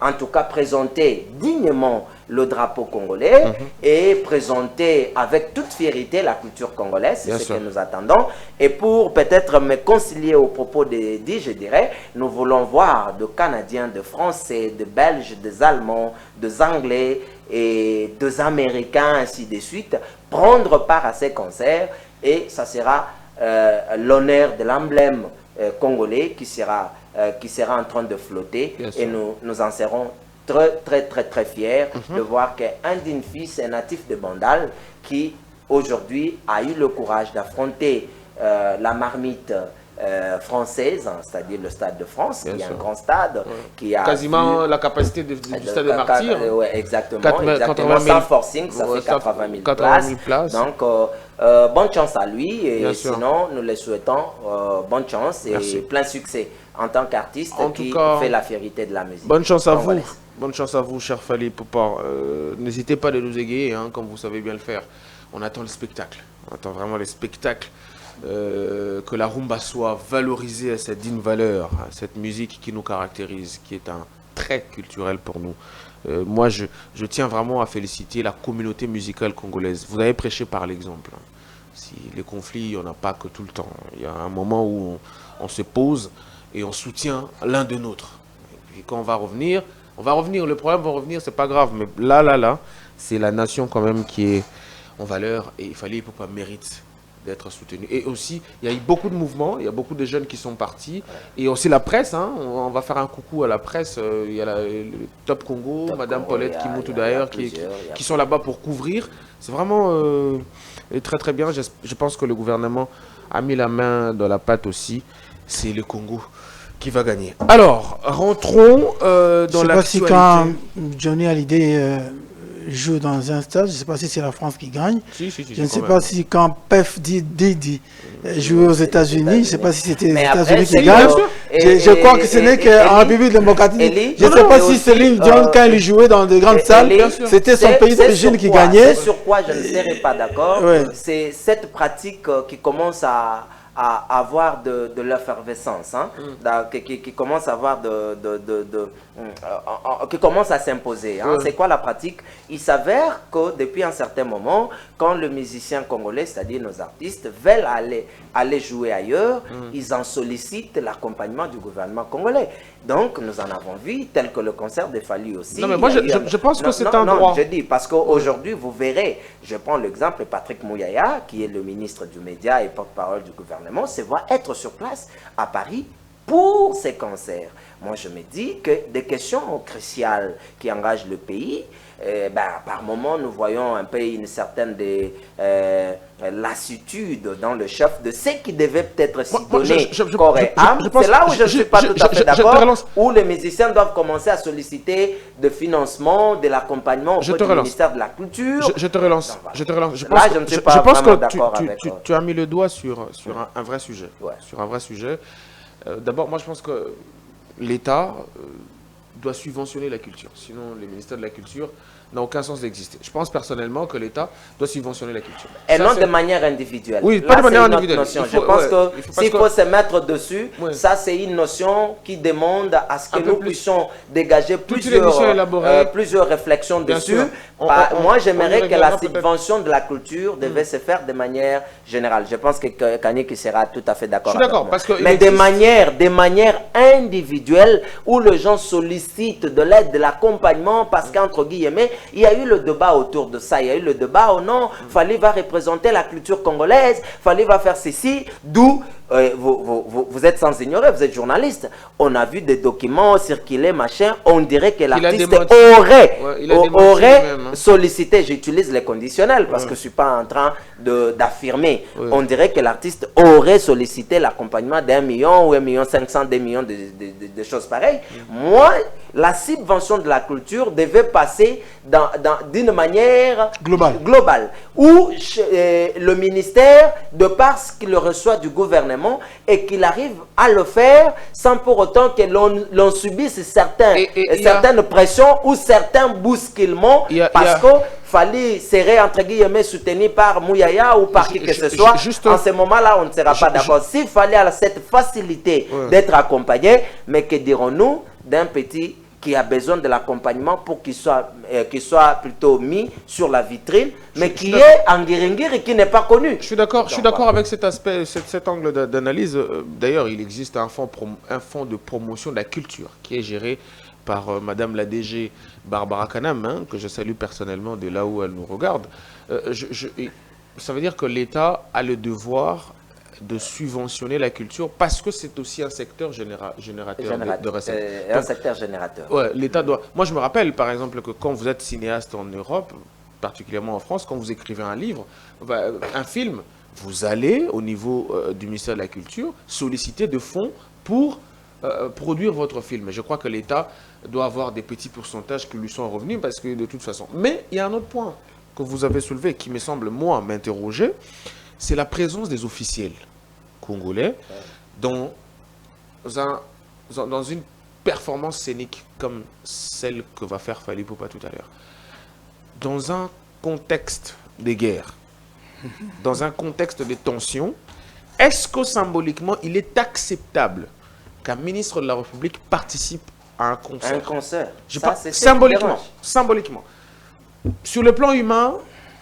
en tout cas présenter dignement le drapeau congolais et présenter avec toute fierté la culture congolaise, c'est ce que nous attendons. Et pour peut-être me concilier au propos d'Eddie, je dirais, nous voulons voir de Canadiens, de Français, de Belges, des Allemands, des Anglais et des Américains, ainsi de suite, prendre part à ces concerts, et ça sera l'honneur de l'emblème congolais qui sera en train de flotter, et nous en serons très fiers de voir qu'un digne fils, un natif de Bandal, qui aujourd'hui a eu le courage d'affronter la marmite française, c'est-à-dire le Stade de France, qui est un grand stade, qui a quasiment la capacité du Stade des Martyrs. Exactement. Sans forcing, ça fait 80 000 places. Donc, bonne chance à lui, et sinon, nous le souhaitons bonne chance et plein succès en tant qu'artiste qui fait la fierté de la musique. Bonne chance à vous. Bonne chance à vous, cher Fally Ipupa. N'hésitez pas de nous égayer, comme vous savez bien le faire. On attend le spectacle. On attend vraiment le spectacle. Que la rumba soit valorisée à cette digne valeur, à cette musique qui nous caractérise, qui est un trait culturel pour nous. Moi, je tiens vraiment à féliciter la communauté musicale congolaise. Vous avez prêché par l'exemple. Si les conflits, il n'y en a pas que tout le temps. Il y a un moment où on se pose et on soutient l'un de l'autre. Et puis quand on va revenir, le problème va revenir, c'est pas grave. Mais là, c'est la nation quand même qui est en valeur, et Fally Ipupa mérite d'être soutenu. Et aussi, il y a eu beaucoup de mouvements, il y a beaucoup de jeunes qui sont partis, et aussi la presse, on va faire un coucou à la presse, il y a le Top Congo, Madame Paulette Kimoutou d'ailleurs, qui sont là-bas pour couvrir. C'est vraiment très bien. Je pense que le gouvernement a mis la main dans la pâte aussi. C'est le Congo qui va gagner. Alors, rentrons dans l'actualité. Je ne sais pas si quand Johnny Hallyday joue dans un stade, je ne sais pas si c'est la France qui gagne. Je ne sais pas si quand Pef Didi joue aux États-Unis, je ne sais pas si c'était les États-Unis qui gagnent. Je crois que ce n'est qu'en République démocratique. Je ne sais pas si Céline Dion, quand il jouait dans de grandes salles, c'était son pays d'origine qui gagnait. Sur quoi je ne serais pas d'accord, c'est cette pratique qui commence à à avoir de l'effervescence, hein, qui commence à avoir qui commence à s'imposer. Hein. C'est quoi la pratique? Il s'avère que depuis un certain moment, quand le musicien congolais, c'est-à-dire nos artistes, veulent aller jouer ailleurs, ils en sollicitent l'accompagnement du gouvernement congolais. Donc, nous en avons vu, tel que le concert de Fally aussi. Non, mais moi, je pense que c'est un droit. Non, je dis, parce qu'aujourd'hui, vous verrez, je prends l'exemple de Patrick Mouyaya, qui est le ministre du Média et porte-parole du gouvernement, se voit être sur place à Paris pour ces concerts. Moi, je me dis que des questions cruciales qui engagent le pays, par moment, nous voyons un peu une certaine lassitude dans le chef de ce qui devait peut-être s'y donner corps et âme. C'est là où je ne suis pas tout à fait d'accord, où les musiciens doivent commencer à solliciter de financement, de l'accompagnement auprès du ministère de la Culture. Je te relance. Donc, Je te relance. là, je ne suis pas vraiment d'accord avec tu as mis le doigt sur un vrai sujet. Sur un vrai sujet. D'abord, moi, je pense que l'État doit subventionner la culture. Sinon, le ministère de la Culture n'a aucun sens d'exister. Je pense personnellement que l'État doit subventionner la culture. Et ça, non de manière individuelle. Oui, pas de manière individuelle. Je pense que s'il faut se mettre dessus, ça c'est une notion qui demande à ce que nous puissions dégager plusieurs réflexions dessus. Moi, j'aimerais que la subvention de la culture devait se faire de manière générale. Je pense que Kanik sera tout à fait d'accord avec moi. Mais de manière individuelle, où les gens sollicitent de l'aide, de l'accompagnement, parce qu'entre guillemets, il y a eu le débat autour de ça. Il y a eu le débat, oh non, Fally va représenter la culture congolaise, Fally va faire ceci, d'où vous êtes sans ignorer, vous êtes journaliste. On a vu des documents circuler, machin, on dirait que l'artiste aurait sollicité, j'utilise les conditionnels parce que je ne suis pas en train d'affirmer, on dirait que l'artiste aurait sollicité l'accompagnement d'1 million ou 1,5 million, 2 millions de choses pareilles. Moi, la subvention de la culture devait passer d'une manière globale où le ministère, de par ce qu'il reçoit du gouvernement, et qu'il arrive à le faire sans pour autant que l'on subisse certaines pressions ou certains bousculements, parce que Fally serait entre guillemets soutenu par Mouyaya ou par qui que ce soit. En ce moment-là, on ne sera pas d'accord. S'il fallait cette facilité d'être accompagné, mais que dirons-nous d'un petit qui a besoin de l'accompagnement pour qu'il soit plutôt mis sur la vitrine, mais qui est en guiringir et qui n'est pas connu. Je suis d'accord avec cet aspect, cet angle d'analyse. D'ailleurs, il existe un fonds de promotion de la culture qui est géré par Madame la DG Barbara Kanam, hein, que je salue personnellement de là où elle nous regarde. Ça veut dire que l'État a le devoir de subventionner la culture parce que c'est aussi un secteur générateur de recettes. Un secteur générateur. Ouais, l'État doit... Moi, je me rappelle, par exemple, que quand vous êtes cinéaste en Europe, particulièrement en France, quand vous écrivez un livre, un film, vous allez, au niveau du ministère de la Culture, solliciter de fonds pour produire votre film. Et je crois que l'État doit avoir des petits pourcentages qui lui sont revenus parce que de toute façon... Mais il y a un autre point que vous avez soulevé qui me semble, moi, m'interroger, c'est la présence des officiels congolais dans une performance scénique comme celle que va faire Fally Ipupa tout à l'heure. Dans un contexte de guerre, dans un contexte de tension, est-ce que symboliquement, il est acceptable qu'un ministre de la République participe à un concert? Un concert. Symboliquement. Sur le plan humain,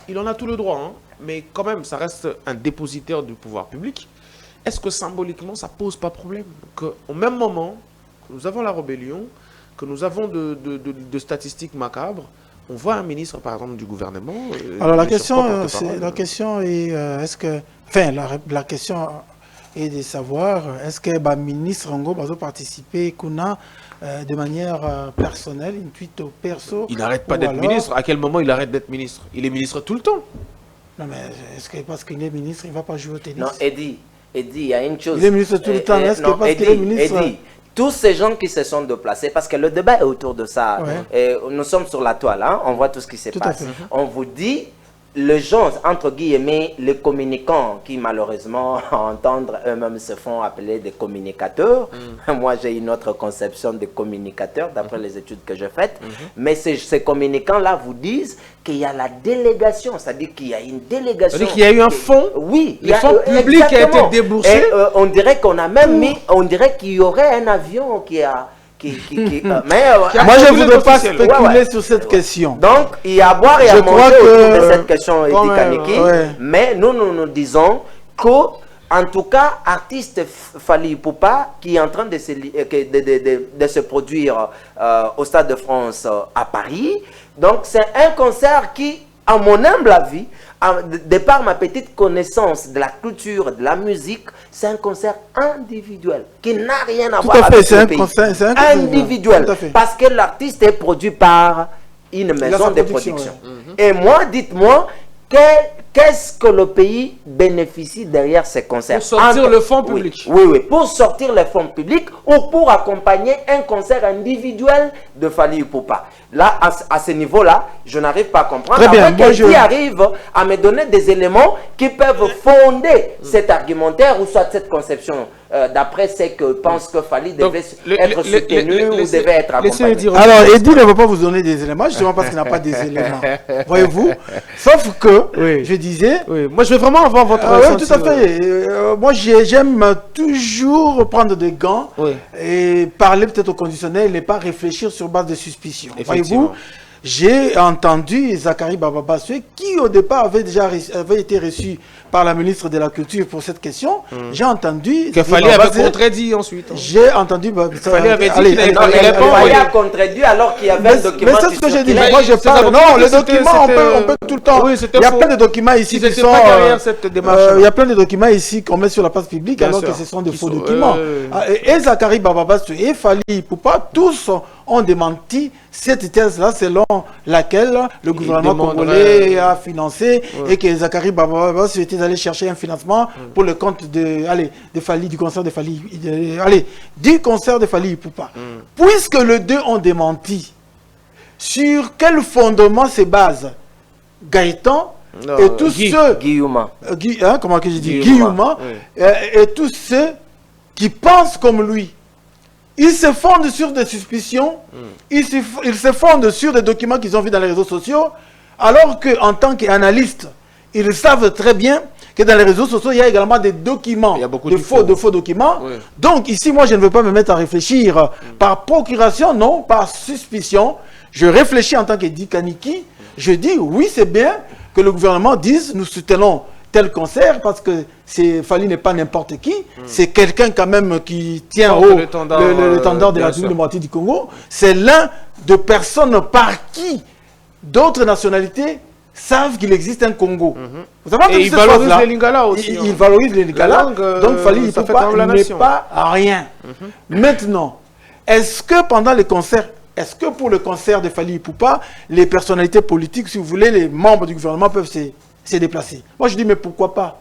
il en a tout le droit, hein, mais quand même, ça reste un dépositaire du pouvoir public. Est-ce que symboliquement, ça ne pose pas problème qu'au même moment que nous avons la rébellion, que nous avons de statistiques macabres, on voit un ministre, par exemple, du gouvernement... Alors la question est, est-ce que... Enfin, la question est de savoir, est-ce que le ministre Ngo va participer de manière personnelle, une tweet au perso? Il n'arrête pas d'être ministre. À quel moment il arrête d'être ministre? Il est ministre tout le temps. Non, mais est-ce que parce qu'il est ministre, il ne va pas jouer au tennis? Non, Eddie, il y a une chose... Il est ministre tout le temps. Est-ce que parce qu'il est ministre... Eddie, tous ces gens qui se sont déplacés, parce que le débat est autour de ça, et nous sommes sur la toile, hein, on voit tout ce qui se passe. On vous dit, les gens, entre guillemets, les communicants qui malheureusement entendre eux-mêmes se font appeler des communicateurs. Moi j'ai une autre conception de communicateurs d'après les études que j'ai faites. Mais ces communicants-là vous disent qu'il y a la délégation, c'est-à-dire qu'il y a une délégation. C'est-à-dire qu'il y a eu un fonds, oui, le fonds public a été déboursé. Et on dirait qu'on a même mis, on dirait qu'il y aurait un avion qui a... moi je ne voudrais pas spéculer sur cette question. Donc il y a à boire et à manger autour de cette question, Eddy Kaniki. Mais nous disons que, en tout cas, artiste Fally Ipupa qui est en train de se produire au Stade de France à Paris. Donc c'est un concert qui, à mon humble avis, de par ma petite connaissance de la culture, de la musique, c'est un concert individuel qui n'a rien à voir avec le pays. C'est un concert individuel. Parce que l'artiste est produit par une maison de production. Et moi, dites-moi, qu'est-ce que le pays bénéficie derrière ces concerts? Pour sortir le fonds public. Oui, pour sortir le fonds public ou pour accompagner un concert individuel de Fally Ipupa. Là, à ce niveau-là, je n'arrive pas à comprendre. Très bien, qui arrive à me donner des éléments qui peuvent fonder cet argumentaire ou soit cette conception d'après ce que pense que Fally devait être soutenu ou devait être accompagné. Alors, Eddy ne va pas vous donner des éléments, justement parce qu'il n'a pas des éléments. Voyez-vous? Sauf que, je disais... Moi, je veux vraiment avoir votre ressenti. Oui, tout à fait. Moi, j'aime toujours prendre des gants et parler peut-être au conditionnel et pas réfléchir sur base de suspicions. Voyez-vous, j'ai entendu Zakari Bababasoué qui au départ avait été reçu par la ministre de la Culture pour cette question. J'ai entendu que Fally avait contredit ensuite. J'ai entendu Fally avait dit qu'il Fally a contredit alors qu'il y avait un document. Mais c'est ce que j'ai dit. Moi je parle. Non, le document on peut tout le temps. Il y a plein de documents ici qui sont. Il y a plein de documents ici qu'on met sur la place publique alors que ce sont de faux documents. Et Zakari Bababasoué et Fally Ipupa, tous ont démenti cette thèse-là selon laquelle le gouvernement congolais a financé et que Zakari Bababasoué était allé chercher un financement pour le compte de Fally, du concert de Fally, du concert de Fally Ipupa. Puisque les deux ont démenti, sur quel fondement se base Gaëtan et tous ceux... Guillaume. Comment que je dis Guillaume. Et tous ceux qui pensent comme lui. Ils se fondent sur des suspicions, ils se fondent sur des documents qu'ils ont vus dans les réseaux sociaux, alors qu'en tant qu'analystes, ils savent très bien que dans les réseaux sociaux, il y a également des documents, de faux documents. Donc ici, moi, je ne veux pas me mettre à réfléchir par procuration, non, par suspicion. Je réfléchis en tant qu'Eddy Kaniki. Je dis, oui, c'est bien que le gouvernement dise, nous soutenons tel concert, parce que Fally n'est pas n'importe qui, c'est quelqu'un quand même qui tient haut l'étendard de la démocratie du Congo. C'est l'un des personnes par qui d'autres nationalités savent qu'il existe un Congo. Vous savez, et il valorise les Lingala aussi. Il valorise les Lingala, donc Fally Ipupa n'est pas à rien. Maintenant, est-ce que pendant les concerts, est-ce que pour le concert de Fally Ipupa, les personnalités politiques, si vous voulez, les membres du gouvernement peuvent se déplacer? Moi je dis, mais pourquoi pas?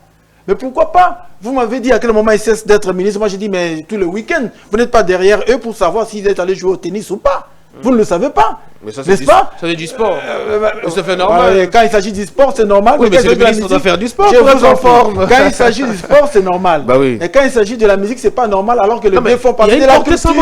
Mais pourquoi pas? Vous m'avez dit à quel moment ils cessent d'être ministres. Moi j'ai dit, mais tout le week-end, vous n'êtes pas derrière eux pour savoir s'ils sont allés jouer au tennis ou pas. Vous ne le savez pas. N'est-ce pas? Ça c'est du sport. Ça fait normal. Quand il s'agit du sport, c'est normal. Oui, mais c'est le ministre doit faire du sport. Je vous informe. Quand il s'agit du sport, c'est normal. Bah oui. Et quand il s'agit de la musique, c'est pas normal, alors que les deux font partie de la culture.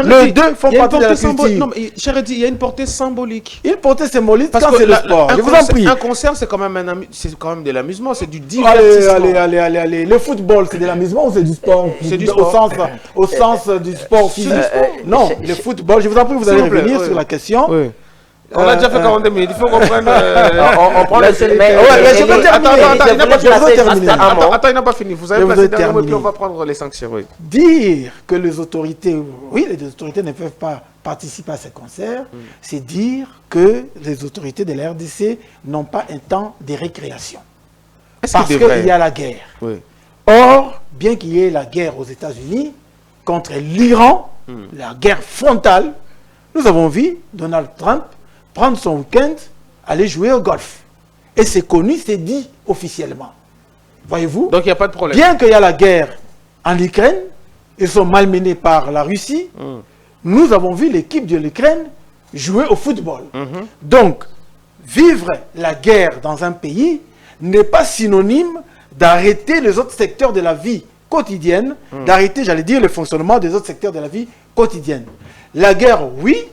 Les deux font partie de la culture. Non, mais cher Eddy, il y a une portée symbolique. Une portée symbolique quand c'est le sport. Je vous en prie. Un concert, c'est quand même de l'amusement, c'est du divertissement. Allez. Le football, c'est de l'amusement ou c'est du sport? C'est du sport. Au sens du sport physique. Non, le football. Je vous en prie, vous allez revenir sur la question. On a déjà fait 42 minutes, il faut comprendre. On prend le Attends, il n'a pas fini. Vous avez placé dernier mot et puis on va prendre les sanctions. Dire que les autorités, les autorités ne peuvent pas participer à ces concerts, c'est dire que les autorités de la RDC n'ont pas un temps de récréation. Parce qu'il y a la guerre. Or, bien qu'il y ait la guerre aux États-Unis contre l'Iran, la guerre frontale, nous avons vu Donald Trump prendre son week-end, aller jouer au golf. Et c'est connu, c'est dit officiellement. Voyez-vous? Donc il n'y a pas de problème. Bien qu'il y a la guerre en Ukraine, ils sont malmenés par la Russie, nous avons vu l'équipe de l'Ukraine jouer au football. Donc, vivre la guerre dans un pays n'est pas synonyme d'arrêter les autres secteurs de la vie quotidienne, d'arrêter, j'allais dire, le fonctionnement des autres secteurs de la vie quotidienne. La guerre, oui,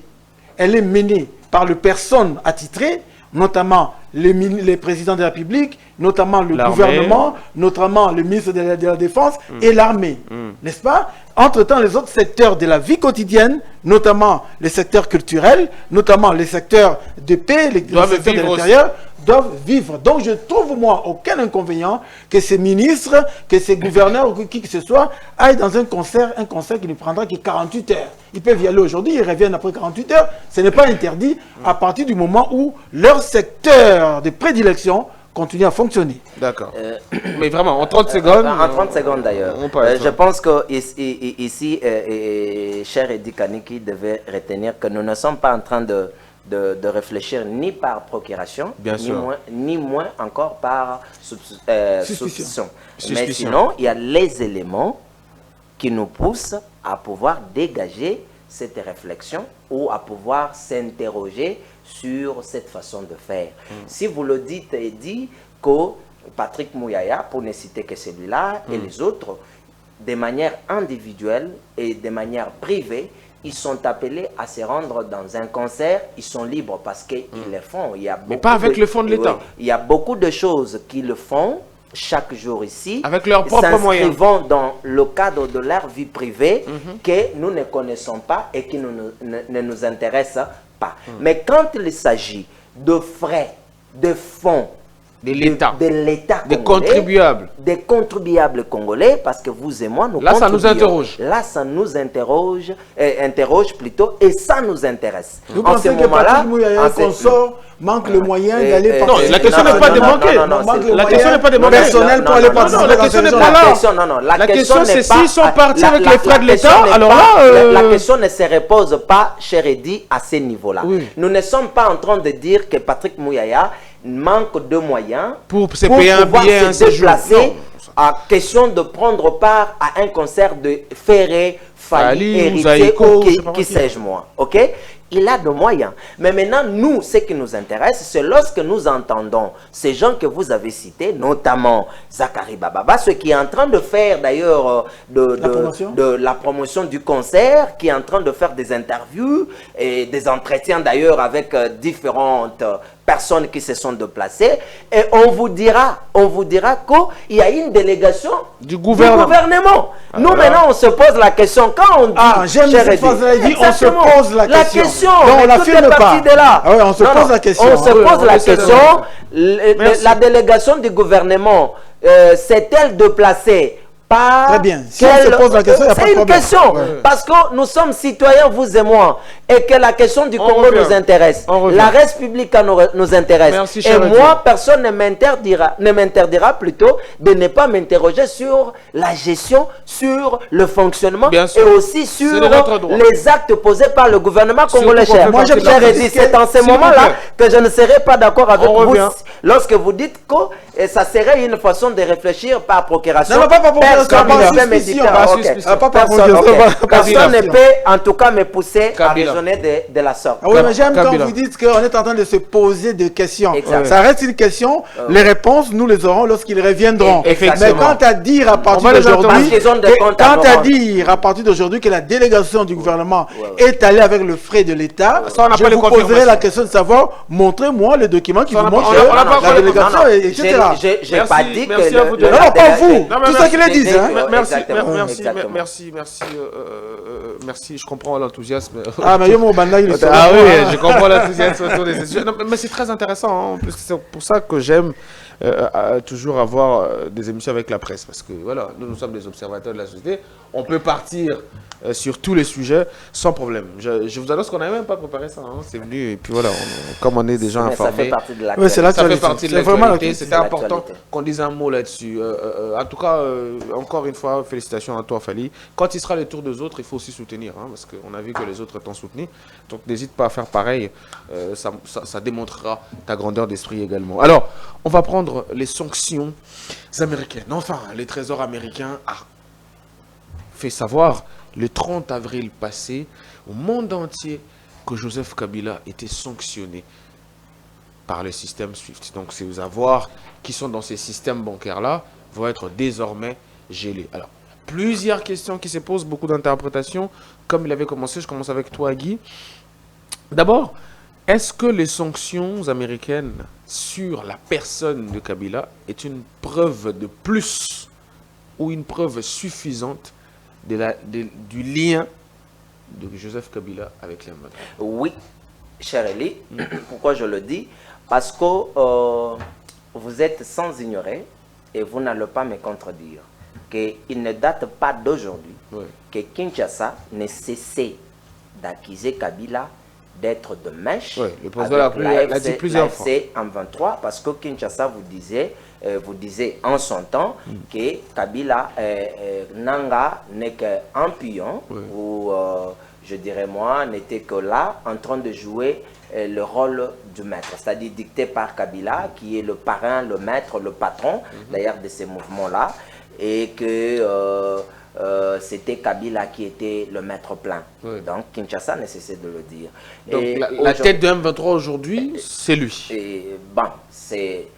elle est menée par les personnes attitrées, notamment les présidents de la République, notamment le gouvernement, notamment le ministre de la Défense et l'armée, n'est-ce pas? Entre-temps, les autres secteurs de la vie quotidienne, notamment les secteurs culturels, notamment les secteurs de paix, les secteurs de l'intérieur, doivent vivre. Donc je trouve, moi, aucun inconvénient que ces ministres, que ces gouverneurs ou qui que ce soit aillent dans un concert qui ne prendra que 48 heures. Ils peuvent y aller aujourd'hui, ils reviennent après 48 heures. Ce n'est pas interdit à partir du moment où leur secteur de prédilection continue à fonctionner. D'accord. Mais vraiment, en 30 secondes... En 30 secondes d'ailleurs. Je pense que ici, cher Edi Kaniki devait retenir que nous ne sommes pas en train de réfléchir ni par procuration, ni moins encore par suspicion. Mais sinon, il y a les éléments qui nous poussent à pouvoir dégager cette réflexion ou à pouvoir s'interroger sur cette façon de faire. Si vous le dites, Eddy, que Patrick Mouyaya, pour ne citer que celui-là, et les autres, de manière individuelle et de manière privée, ils sont appelés à se rendre dans un concert, ils sont libres parce qu'ils le font. Il y a mais pas avec le fonds de l'État. Il y a beaucoup de choses qu'ils le font chaque jour ici, avec leurs propres moyens, s'inscrivant dans le cadre de leur vie privée que nous ne connaissons pas et qui ne nous intéressent pas. Mais quand il s'agit de frais, de fonds, de l'État, des contribuables, congolais, parce que vous et moi, nous là ça nous interroge. Là ça nous interroge, plutôt, et ça nous intéresse. Vous pensez que Patrick Mouyaya consort manque le moyen d'aller non, la question n'est pas de manquer. La question n'est pas de manquer. Personnel pour aller participer. La question n'est pas là. La question c'est s'ils sont partis avec les frais de l'État, alors là... La question ne se repose pas, cher Eddy, à ce niveau-là. Nous ne sommes pas en train de dire que Patrick Mouyaya manque de moyens pour se payer un billet, un séjour. À question de prendre part à un concert de Ferré, Fali, Héritier ou qui sais-je moi. Ok? Il a de moyens. Mais maintenant, nous, ce qui nous intéresse, c'est lorsque nous entendons ces gens que vous avez cités, notamment Zachary Bababa, ce qui est en train de faire d'ailleurs de la promotion du concert, qui est en train de faire des interviews et des entretiens d'ailleurs avec différentes personnes qui se sont déplacées, et on vous dira qu'il y a une délégation du gouvernement. Nous maintenant on se pose la question, quand on dit j'aime cette phrase-là, on se pose la question. Non, on l'affirme pas. On se pose la question. On se pose la question. La délégation du gouvernement s'est-elle déplacée par... Très bien. Si on se pose la question, il n'y a pas de problème. C'est une question. Parce que nous sommes citoyens, vous et moi, et que la question du Congo nous intéresse. La République nous intéresse. Merci, et moi, personne ne m'interdira plutôt de ne pas m'interroger sur la gestion, sur le fonctionnement et aussi sur les actes posés par le gouvernement congolais. Moi, je dit, c'est en ce moment-là que je ne serai pas d'accord avec vous lorsque vous dites que ça serait une façon de réfléchir par procuration. Non, pas par procuration. Personne ne peut en tout cas me pousser à raisonner de la sorte. Oui, mais j'aime quand vous dites qu'on est en train de se poser des questions. Ça reste une question. Les réponses, nous les aurons lorsqu'ils reviendront. Mais quant à dire à partir d'aujourd'hui, que la délégation du gouvernement est allée avec le frais de l'État, je vous poserai la question de savoir, montrez-moi le document qui vous montre la délégation, etc. Je n'ai pas dit que... Non, pas vous. Tout ça qu'ils disent. Merci, je comprends l'enthousiasme. Mais je comprends l'enthousiasme autour des sujets. Mais c'est très intéressant, hein. C'est pour ça que j'aime toujours avoir des émissions avec la presse, parce que voilà, nous sommes des observateurs de la société, on peut partir sur tous les sujets sans problème. Je vous annonce qu'on n'avait même pas préparé ça, hein. C'est venu et puis voilà, comme on est déjà informé. Ça fait partie de l'actualité. Ça fait partie de l'actualité. C'était important qu'on dise un mot là-dessus. En tout cas, encore une fois, félicitations à toi, Fali. Quand il sera le tour des autres, il faut aussi soutenir, hein, parce qu'on a vu que les autres t'ont soutenu. Donc n'hésite pas à faire pareil, ça démontrera ta grandeur d'esprit également. Alors, on va prendre les sanctions américaines. Enfin, les trésors américains a fait savoir le 30 avril passé au monde entier que Joseph Kabila était sanctionné par le système SWIFT. Donc ces avoirs qui sont dans ces systèmes bancaires-là vont être désormais gelés. Alors, plusieurs questions qui se posent, beaucoup d'interprétations. Comme il avait commencé, je commence avec toi, Guy. D'abord, est-ce que les sanctions américaines sur la personne de Kabila est une preuve de plus ou une preuve suffisante du lien de Joseph Kabila avec les M23? Oui, cher Eli. Pourquoi je le dis? Parce que vous êtes sans ignorer, et vous n'allez pas me contredire, qu'il ne date pas d'aujourd'hui que Kinshasa ne cessait d'accuser Kabila d'être de mèche le président l'a dit plusieurs fois. En 23, parce que Kinshasa vous disait en son temps que Kabila Nanga n'est qu'un pion, ou je dirais moi, n'était que là en train de jouer le rôle du maître, c'est-à-dire dicté par Kabila, qui est le parrain, le maître, le patron d'ailleurs de ces mouvements-là, et que c'était Kabila qui était le maître plein. Donc Kinshasa ne cessait de le dire. Donc la tête de M23 aujourd'hui, c'est lui. Bon, c'est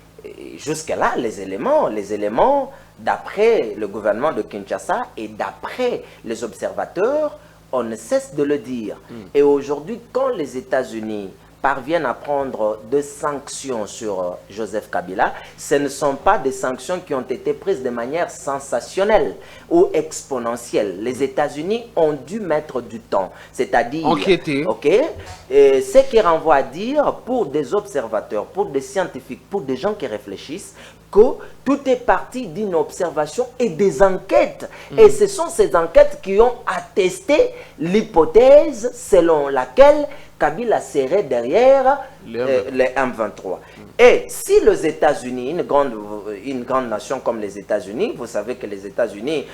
jusque-là les éléments d'après le gouvernement de Kinshasa et d'après les observateurs, on ne cesse de le dire. Et aujourd'hui, quand les États-Unis parviennent à prendre des sanctions sur Joseph Kabila, ce ne sont pas des sanctions qui ont été prises de manière sensationnelle ou exponentielle. Les États-Unis ont dû mettre du temps, c'est-à-dire enquêter. Et ce qui renvoie à dire, pour des observateurs, pour des scientifiques, pour des gens qui réfléchissent, que tout est parti d'une observation et des enquêtes. Et ce sont ces enquêtes qui ont attesté l'hypothèse selon laquelle Kabila serait derrière les M23. Et si les États-Unis, une grande nation comme les États-Unis, vous savez que les États-Unis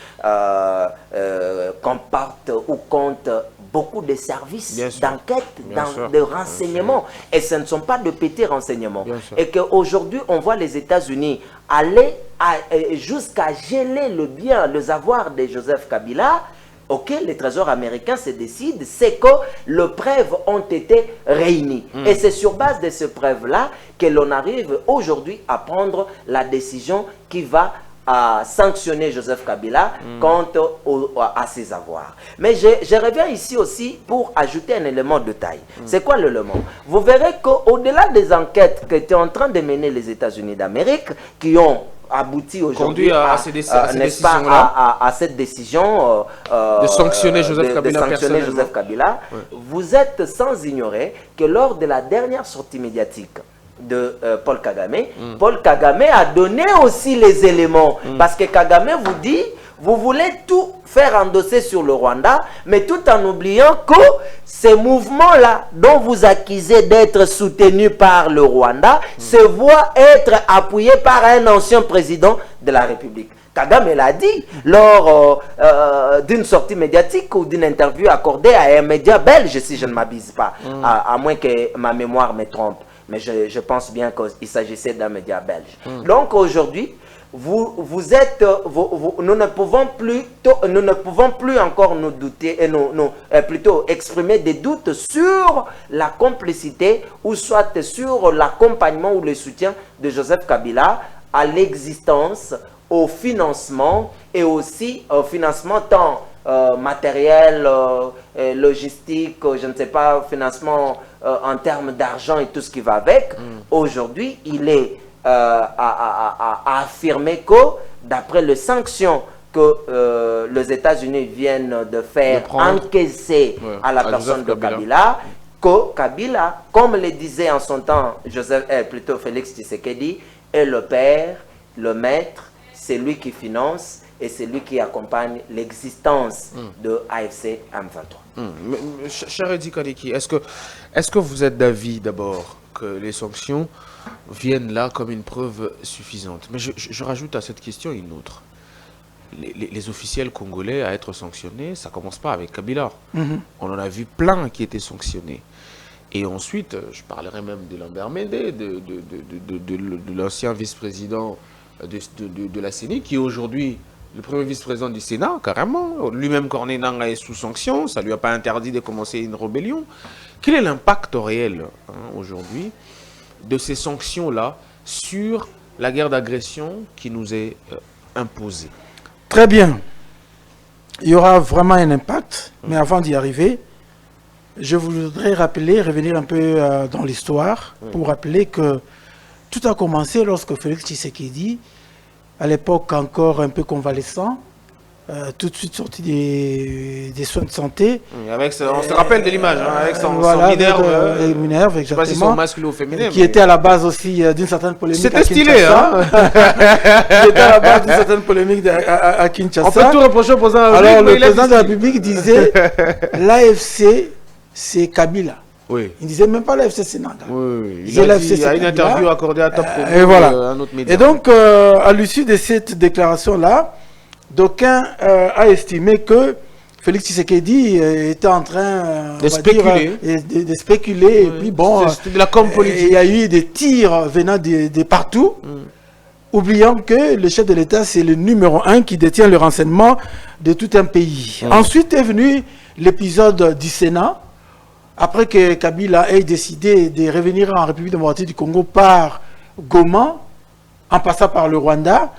comportent ou comptent beaucoup de services d'enquête, de renseignement. Et ce ne sont pas de petits renseignements. Et qu'aujourd'hui, on voit les États-Unis aller jusqu'à geler les avoirs de Joseph Kabila. Les trésors américains se décident, c'est que les preuves ont été réunies. Et c'est sur base de ces preuves-là que l'on arrive aujourd'hui à prendre la décision qui va sanctionner Joseph Kabila quant à ses avoirs. Mais je reviens ici aussi pour ajouter un élément de taille. C'est quoi l'élément? Vous verrez qu'au-delà des enquêtes que étaient en train de mener les États-Unis d'Amérique, qui ont abouti aujourd'hui à cette décision de sanctionner Joseph Kabila, vous êtes sans ignorer que lors de la dernière sortie médiatique de Paul Kagame, Paul Kagame a donné aussi les éléments, parce que Kagame vous dit, vous voulez tout faire endosser sur le Rwanda, mais tout en oubliant que ces mouvements-là, dont vous accusez d'être soutenus par le Rwanda, se voient être appuyés par un ancien président de la République. Kagame l'a dit lors d'une sortie médiatique ou d'une interview accordée à un média belge, si je ne m'abuse pas, à moins que ma mémoire me trompe. Mais je pense bien qu'il s'agissait d'un média belge. Donc aujourd'hui, nous ne pouvons plus encore nous douter et plutôt exprimer des doutes sur la complicité ou soit sur l'accompagnement ou le soutien de Joseph Kabila à l'existence, au financement et aussi au financement tant matériel, logistique, je ne sais pas, financement en termes d'argent et tout ce qui va avec. Aujourd'hui, il est à affirmer que, d'après les sanctions que les États-Unis viennent de faire encaisser à la personne de Kabila, que Kabila, comme le disait en son temps Félix Tshisekedi, est le père, le maître, c'est lui qui finance et c'est lui qui accompagne l'existence de AFC M23. Cher Edi Kaniki, est-ce que vous êtes d'avis d'abord que les sanctions viennent là comme une preuve suffisante? Mais je rajoute à cette question une autre. Les officiels congolais à être sanctionnés, ça ne commence pas avec Kabila. On en a vu plein qui étaient sanctionnés. Et ensuite, je parlerai même de Lambert Médé, de l'ancien vice-président de la CENI, qui est aujourd'hui le premier vice-président du Sénat, carrément. Lui-même, Corneille Nangaa est sous sanction, ça ne lui a pas interdit de commencer une rébellion. Quel est l'impact réel aujourd'hui de ces sanctions-là sur la guerre d'agression qui nous est imposée? Très bien. Il y aura vraiment un impact, mais avant d'y arriver, je voudrais revenir un peu dans l'histoire, pour rappeler que tout a commencé lorsque Félix Tshisekedi, à l'époque encore un peu convalescent, tout de suite sorti des soins de santé. On se rappelle de l'image, avec son Minerve, je ne sais pas si son masculin ou féminin. Qui était à la base aussi d'une certaine polémique. C'était stylé, hein. Qui était à la base d'une certaine polémique à Kinshasa. On peut tout reprocher au président de la République. Alors, le président de la République disait l'AFC, c'est Kabila. Oui. Il ne disait même pas l'AFC, c'est Nanga. Oui. Il y a une interview accordée à Top et voilà. Un autre média. Et donc, à l'issue de cette déclaration-là, d'aucuns a estimé que Félix Tshisekedi était en train de spéculer. De spéculer. Et puis bon, c'était de la com politique. Il y a eu des tirs venant de partout, oubliant que le chef de l'État, c'est le numéro 1 qui détient le renseignement de tout un pays. Ensuite est venu l'épisode du Sénat, après que Kabila ait décidé de revenir en République démocratique du Congo par Goma, en passant par le Rwanda,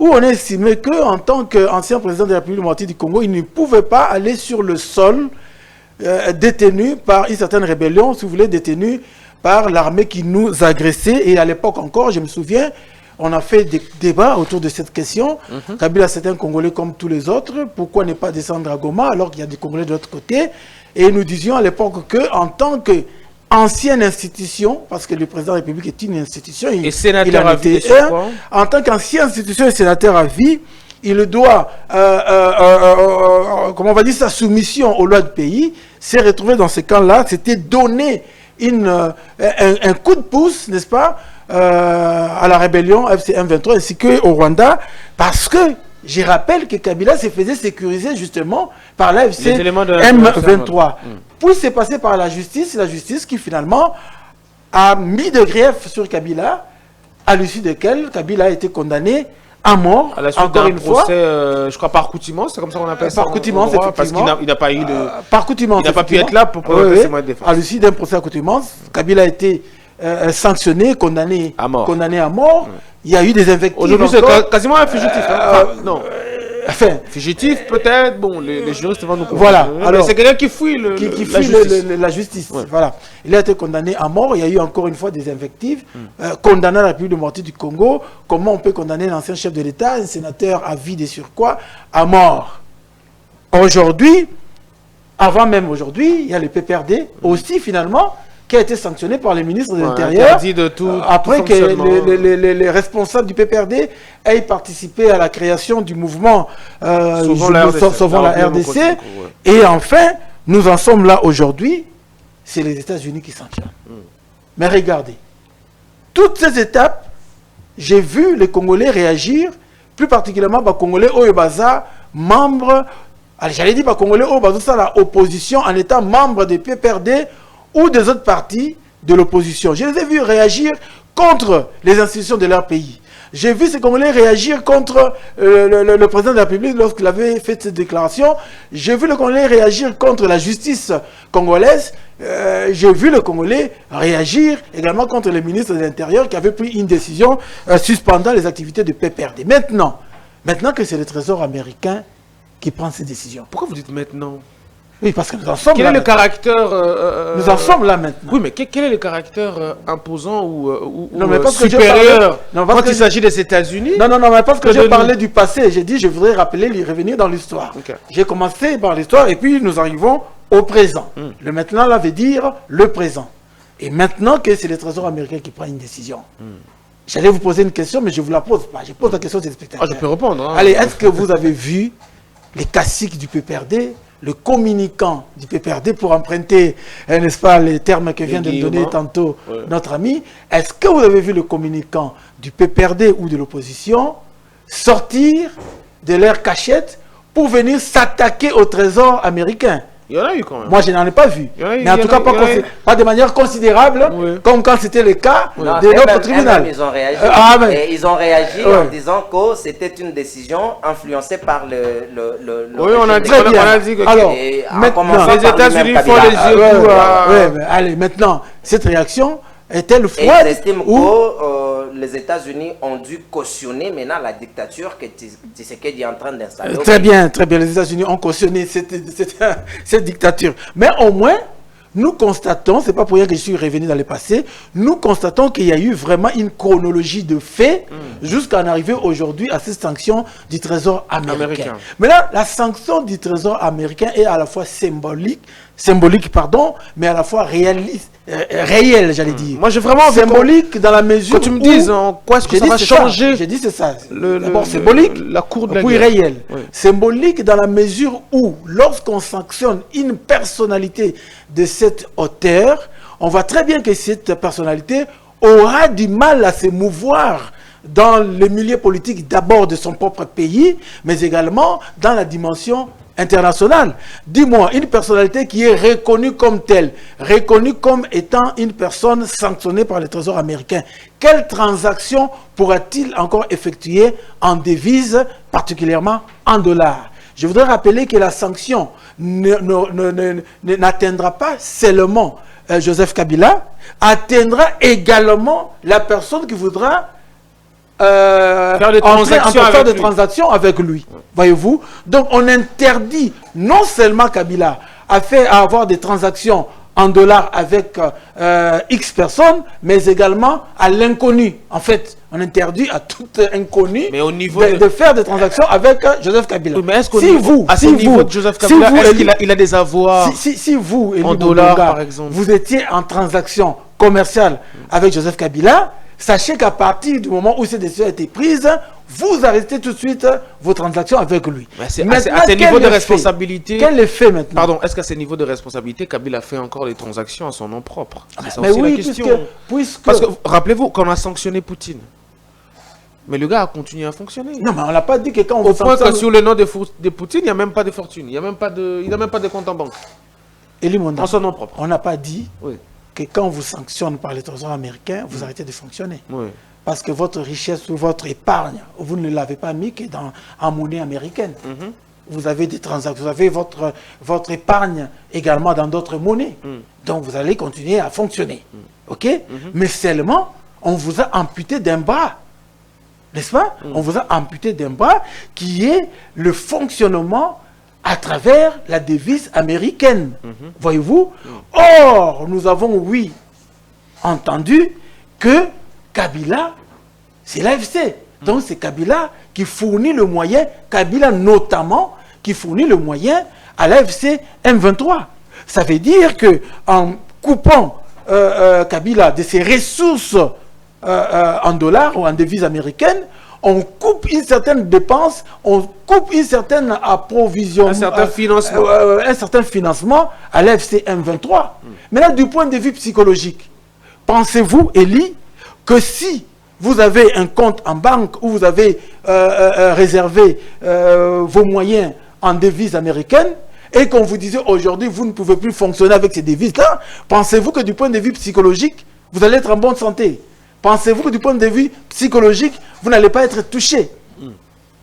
où on a estimé qu'en tant qu'ancien président de la République démocratique du Congo, il ne pouvait pas aller sur le sol détenu par une certaine rébellion, si vous voulez, détenu par l'armée qui nous agressait. Et à l'époque encore, je me souviens, on a fait des débats autour de cette question. Kabila, c'est un Congolais comme tous les autres. Pourquoi ne pas descendre à Goma alors qu'il y a des Congolais de l'autre côté? Et nous disions à l'époque qu'en tant qu'ancienne institution, parce que le président de la République est une institution, et sénateur à vie, en tant qu'ancienne institution et sénateur à vie, il doit, comment on va dire, sa soumission aux lois du pays, s'est retrouvé dans ce camp-là, c'était donner un coup de pouce, n'est-ce pas, à la rébellion FC M23 ainsi qu'au Rwanda, parce que je rappelle que Kabila se faisait sécuriser justement par la FC M23. Puis c'est passé par la justice qui finalement a mis de grief sur Kabila, à l'issue desquels Kabila a été condamné à mort, à la suite encore une procès, fois. je crois par accoutumance, c'est comme ça qu'on appelle ça. Par accoutumance, effectivement. Parce qu'il n'a pas eu de... par accoutumance, il n'a pas pu être là pour présenter ses moyens de défense. À l'issue d'un procès accoutumance, Kabila a été sanctionné, condamné à mort. Il y a eu des invectives. Aujourd'hui, c'est quasiment un fugitif. Non. Enfin, fugitif peut-être, bon, les juristes vont nous comprendre. Voilà. Alors, c'est quelqu'un qui fouille la justice. Ouais. Voilà. Il a été condamné à mort. Il y a eu encore une fois des invectives. Condamné à la République démocratique du Congo. Comment on peut condamner l'ancien chef de l'État, un sénateur à vie de surcroît, à mort? Aujourd'hui, avant même aujourd'hui, il y a le PPRD aussi finalement, qui a été sanctionné par les ministres de l'Intérieur après que les responsables du PPRD aient participé à la création du mouvement Sauvons la RDC. Et enfin, nous en sommes là aujourd'hui, c'est les États-Unis qui sanctionnent. Mais regardez, toutes ces étapes, j'ai vu les Congolais réagir, plus particulièrement les Congolais Oyobaza, membres, j'allais dire les Congolais Oyobaza, la opposition en étant membre des PPRD, ou des autres partis de l'opposition. Je les ai vus réagir contre les institutions de leur pays. J'ai vu ces Congolais réagir contre le président de la République lorsqu'il avait fait cette déclaration. J'ai vu les Congolais réagir contre la justice congolaise. J'ai vu les Congolais réagir également contre les ministres de l'Intérieur qui avaient pris une décision suspendant les activités de PPRD. Maintenant que c'est le Trésor américain qui prend ces décisions. Pourquoi vous dites maintenant ? Oui, parce que nous en sommes quel là. Quel est le caractère nous en sommes là maintenant. Oui, mais quel est le caractère imposant ou supérieur quand il s'agit des États-Unis? Non, mais parce que j'ai parlé du passé, j'ai dit je voudrais revenir dans l'histoire. J'ai commencé par l'histoire et puis nous arrivons au présent. Le maintenant là veut dire le présent. Et maintenant que c'est le Trésor américain qui prend une décision. J'allais vous poser une question, mais je ne vous la pose pas. Je pose la question des spectateurs. Je peux répondre. Allez, est-ce que vous avez vu les caciques du PPRD, le communicant du PPRD, pour emprunter, n'est-ce pas, les termes que vient de donner tantôt notre ami? Est-ce que vous avez vu le communicant du PPRD ou de l'opposition sortir de leur cachette pour venir s'attaquer au Trésor américain? Il y en a eu quand même. Moi, je n'en ai pas vu. Mais en tout cas, pas de manière considérable, comme quand c'était le cas de notre tribunal. Ils ont réagi. Et ils ont réagi en disant que c'était une décision influencée par le oui, on a dit que... Alors, maintenant, les États-Unis font les yeux. Allez, maintenant, cette réaction est-elle froide? Et j'estime que les États-Unis ont dû cautionner maintenant la dictature que Tshisekedi est en train d'installer. Très bien, très bien. Les États-Unis ont cautionné cette dictature. Mais au moins, nous constatons, c'est pas pour rien que je suis revenu dans le passé, nous constatons qu'il y a eu vraiment une chronologie de faits jusqu'à en arriver aujourd'hui à cette sanction du Trésor américain. Mais là, la sanction du Trésor américain est à la fois symbolique, mais à la fois réelle, j'allais dire. Moi, j'ai vraiment symbolique dans la mesure où... Quand tu me dises en quoi est-ce que ça va changer... J'ai dit c'est ça. D'abord symbolique, la cour de la puis guerre. Réel. Oui. Symbolique dans la mesure où, lorsqu'on sanctionne une personnalité de cette hauteur, on voit très bien que cette personnalité aura du mal à se mouvoir dans le milieu politique d'abord de son propre pays, mais également dans la dimension internationale. Dis-moi, une personnalité qui est reconnue comme telle, reconnue comme étant une personne sanctionnée par le Trésor américain, quelle transaction pourra-t-il encore effectuer en devises, particulièrement en dollars? Je voudrais rappeler que la sanction n'atteindra pas seulement Joseph Kabila, atteindra également la personne qui voudra faire des transactions avec lui. Voyez-vous? Donc on interdit non seulement Kabila à avoir des transactions en dollars avec X personnes, mais également à l'inconnu. En fait, on interdit à tout inconnu de faire des transactions avec Joseph Kabila. Oui, mais est-ce que Joseph Kabila, il a des avoirs si vous, en dollars, par exemple, vous étiez en transaction commerciale avec Joseph Kabila, sachez qu'à partir du moment où cette décision a été prise, vous arrêtez tout de suite vos transactions avec lui. Mais à ce niveau de responsabilité... Quel effet maintenant? Pardon, est-ce qu'à ce niveau de responsabilité, Kabila fait encore des transactions à son nom propre? C'est ça mais aussi oui, la question. Parce que rappelez-vous qu'on a sanctionné Poutine. Mais le gars a continué à fonctionner. Non, mais on n'a pas dit que quand on Au point que sur le nom de Poutine, il n'y a même pas de fortune. Il n'a même pas de compte en banque. En son nom propre. On n'a pas dit que quand on vous sanctionne par les trésors américains, vous arrêtez de fonctionner. Oui. Parce que votre richesse ou votre épargne, vous ne l'avez pas mis que en monnaie américaine. Vous avez des transactions, vous avez votre épargne également dans d'autres monnaies. Donc vous allez continuer à fonctionner. OK? Mais seulement, on vous a amputé d'un bras. N'est-ce pas? On vous a amputé d'un bras qui est le fonctionnement à travers la devise américaine. Voyez-vous? Or, nous avons, oui, entendu que Kabila, c'est l'AFC. Donc c'est Kabila qui fournit le moyen, Kabila notamment, qui fournit le moyen à l'AFC M23. Ça veut dire qu'en coupant Kabila de ses ressources en dollars ou en devises américaines, on coupe une certaine dépense, on coupe une certaine approvisionnement, un certain financement à l'AFC M23. Maintenant, du point de vue psychologique, pensez-vous, Elie, que si vous avez un compte en banque où vous avez réservé vos moyens en devises américaines et qu'on vous disait aujourd'hui vous ne pouvez plus fonctionner avec ces devises-là, pensez-vous que du point de vue psychologique, vous allez être en bonne santé? Pensez-vous que du point de vue psychologique, vous n'allez pas être touché?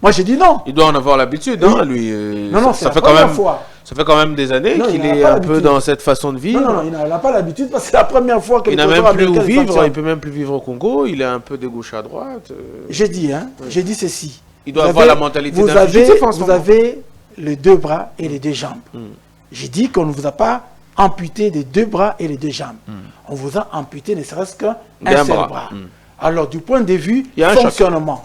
Moi, j'ai dit non. Il doit en avoir l'habitude, hein, lui. Non, ça fait quand même des années qu'il est un peu dans cette façon de vivre. Non, il n'a pas l'habitude parce que c'est la première fois que il n'a même plus où vivre. Il peut même plus vivre au Congo. Il est un peu de gauche à droite. J'ai dit, hein. J'ai dit ceci. Il doit avoir la mentalité d'un fugitif en ce moment. Vous avez les deux bras et les deux jambes. J'ai dit qu'on ne vous a pas amputé des deux bras et les deux jambes. On vous a amputé ne serait-ce qu'un seul bras. Alors, du point de vue fonctionnement,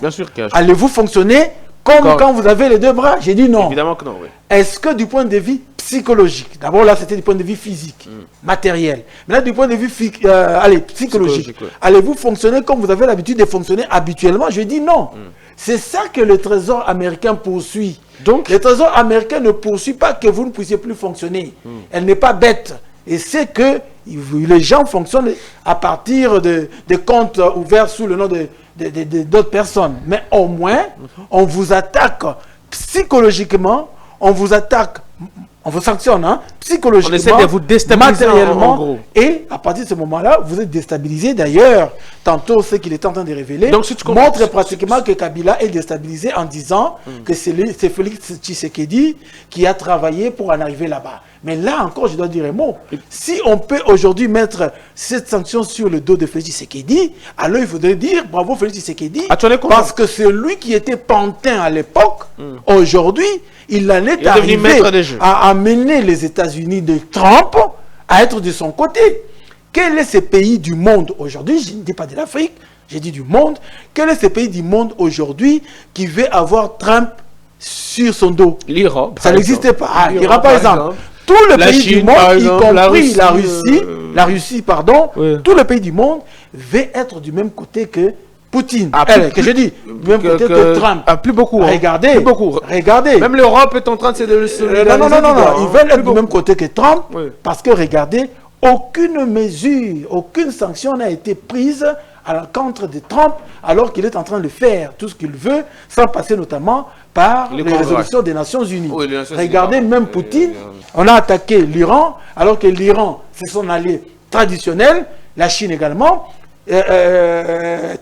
allez-vous fonctionner comme quand vous avez les deux bras? J'ai dit non. Évidemment que non, oui. Est-ce que du point de vue psychologique, d'abord là c'était du point de vue physique, matériel, maintenant du point de vue psychologique, allez-vous fonctionner comme vous avez l'habitude de fonctionner habituellement? Je dis non. C'est ça que le Trésor américain poursuit. Donc, le Trésor américain ne poursuit pas que vous ne puissiez plus fonctionner. Elle n'est pas bête. Et c'est que les gens fonctionnent à partir de comptes ouverts sous le nom d'autres personnes. Mais au moins, on vous attaque psychologiquement, on vous attaque on vous sanctionne, hein, psychologiquement, on essaie de vous déstabiliser matériellement, en gros. Et à partir de ce moment-là, vous êtes déstabilisé. D'ailleurs, tantôt, ce qu'il est en train de révéler donc, si tu montre pratiquement que Kabila est déstabilisé en disant que c'est Félix Tshisekedi qui a travaillé pour en arriver là-bas. Mais là encore, je dois dire un mot. Si on peut aujourd'hui mettre cette sanction sur le dos de Félix Tshisekedi, alors il faudrait dire bravo Félix Tshisekedi, parce que c'est lui qui était pantin à l'époque. Aujourd'hui, il en est arrivé à amener les États-Unis de Trump à être de son côté. Quel est ce pays du monde aujourd'hui? Je ne dis pas de l'Afrique, j'ai dit du monde. Quel est ce pays du monde aujourd'hui qui veut avoir Trump sur son dos? L'Iran. Ça n'existait pas. Ah, l'Iran, par exemple. Tous les pays du monde, y compris la Russie, tous les pays du monde veulent être du même côté que Poutine. Que je dis, du même côté que Trump. Plus beaucoup. Regardez. Plus beaucoup. Regardez. Même l'Europe est en train de se solidariser. Non. Ils veulent être du même côté que Trump parce que regardez, aucune mesure, aucune sanction n'a été prise à l'encontre de Trump alors qu'il est en train de faire tout ce qu'il veut sans passer notamment par les résolutions des Nations Unies. Oui, regardez, même Poutine, on a attaqué l'Iran alors que l'Iran, c'est son allié traditionnel, la Chine également.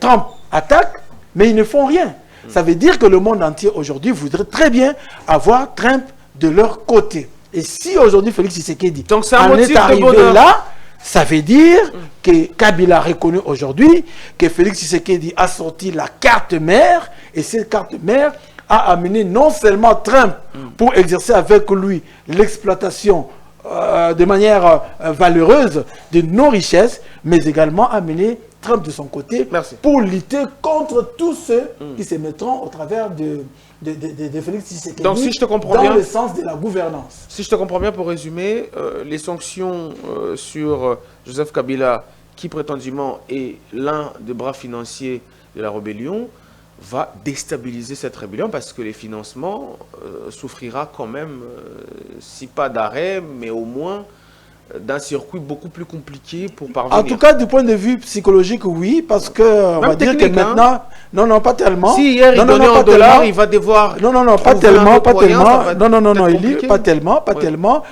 Trump attaque, mais ils ne font rien. Ça veut dire que le monde entier aujourd'hui voudrait très bien avoir Trump de leur côté. Et si aujourd'hui Félix Tshisekedi est arrivé là, ça veut dire que Kabila a reconnu aujourd'hui que Félix Tshisekedi a sorti la carte mère, et cette carte mère a amené non seulement Trump pour exercer avec lui l'exploitation de manière valeureuse de nos richesses, mais également amené Trump de son côté pour lutter contre tous ceux qui se mettront au travers de Félix Tshisekedi. Donc, si je te comprends dans bien, le sens de la gouvernance. Si je te comprends bien, pour résumer, les sanctions sur Joseph Kabila, qui prétendument est l'un des bras financiers de la rébellion, va déstabiliser cette rébellion parce que les financements souffrira quand même, si pas d'arrêt, mais au moins d'un circuit beaucoup plus compliqué pour parvenir. En tout cas, du point de vue psychologique, oui, parce que on va dire que maintenant, non, pas tellement. Si hier il donnait en dollars, il va devoir. Non, pas tellement. Pas tellement,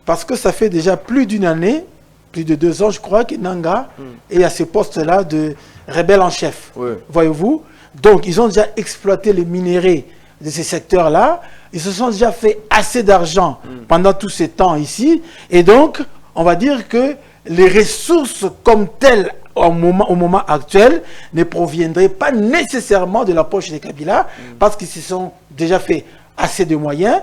parce que ça fait déjà plus d'une année, plus de 2 ans, je crois, que Nanga est à ce poste-là de rebelle en chef. Voyez-vous. Donc, ils ont déjà exploité les minéraux de ces secteurs-là. Ils se sont déjà fait assez d'argent pendant tous ces temps ici. Et donc, on va dire que les ressources comme telles au moment actuel ne proviendraient pas nécessairement de la poche des Kabila parce qu'ils se sont déjà fait assez de moyens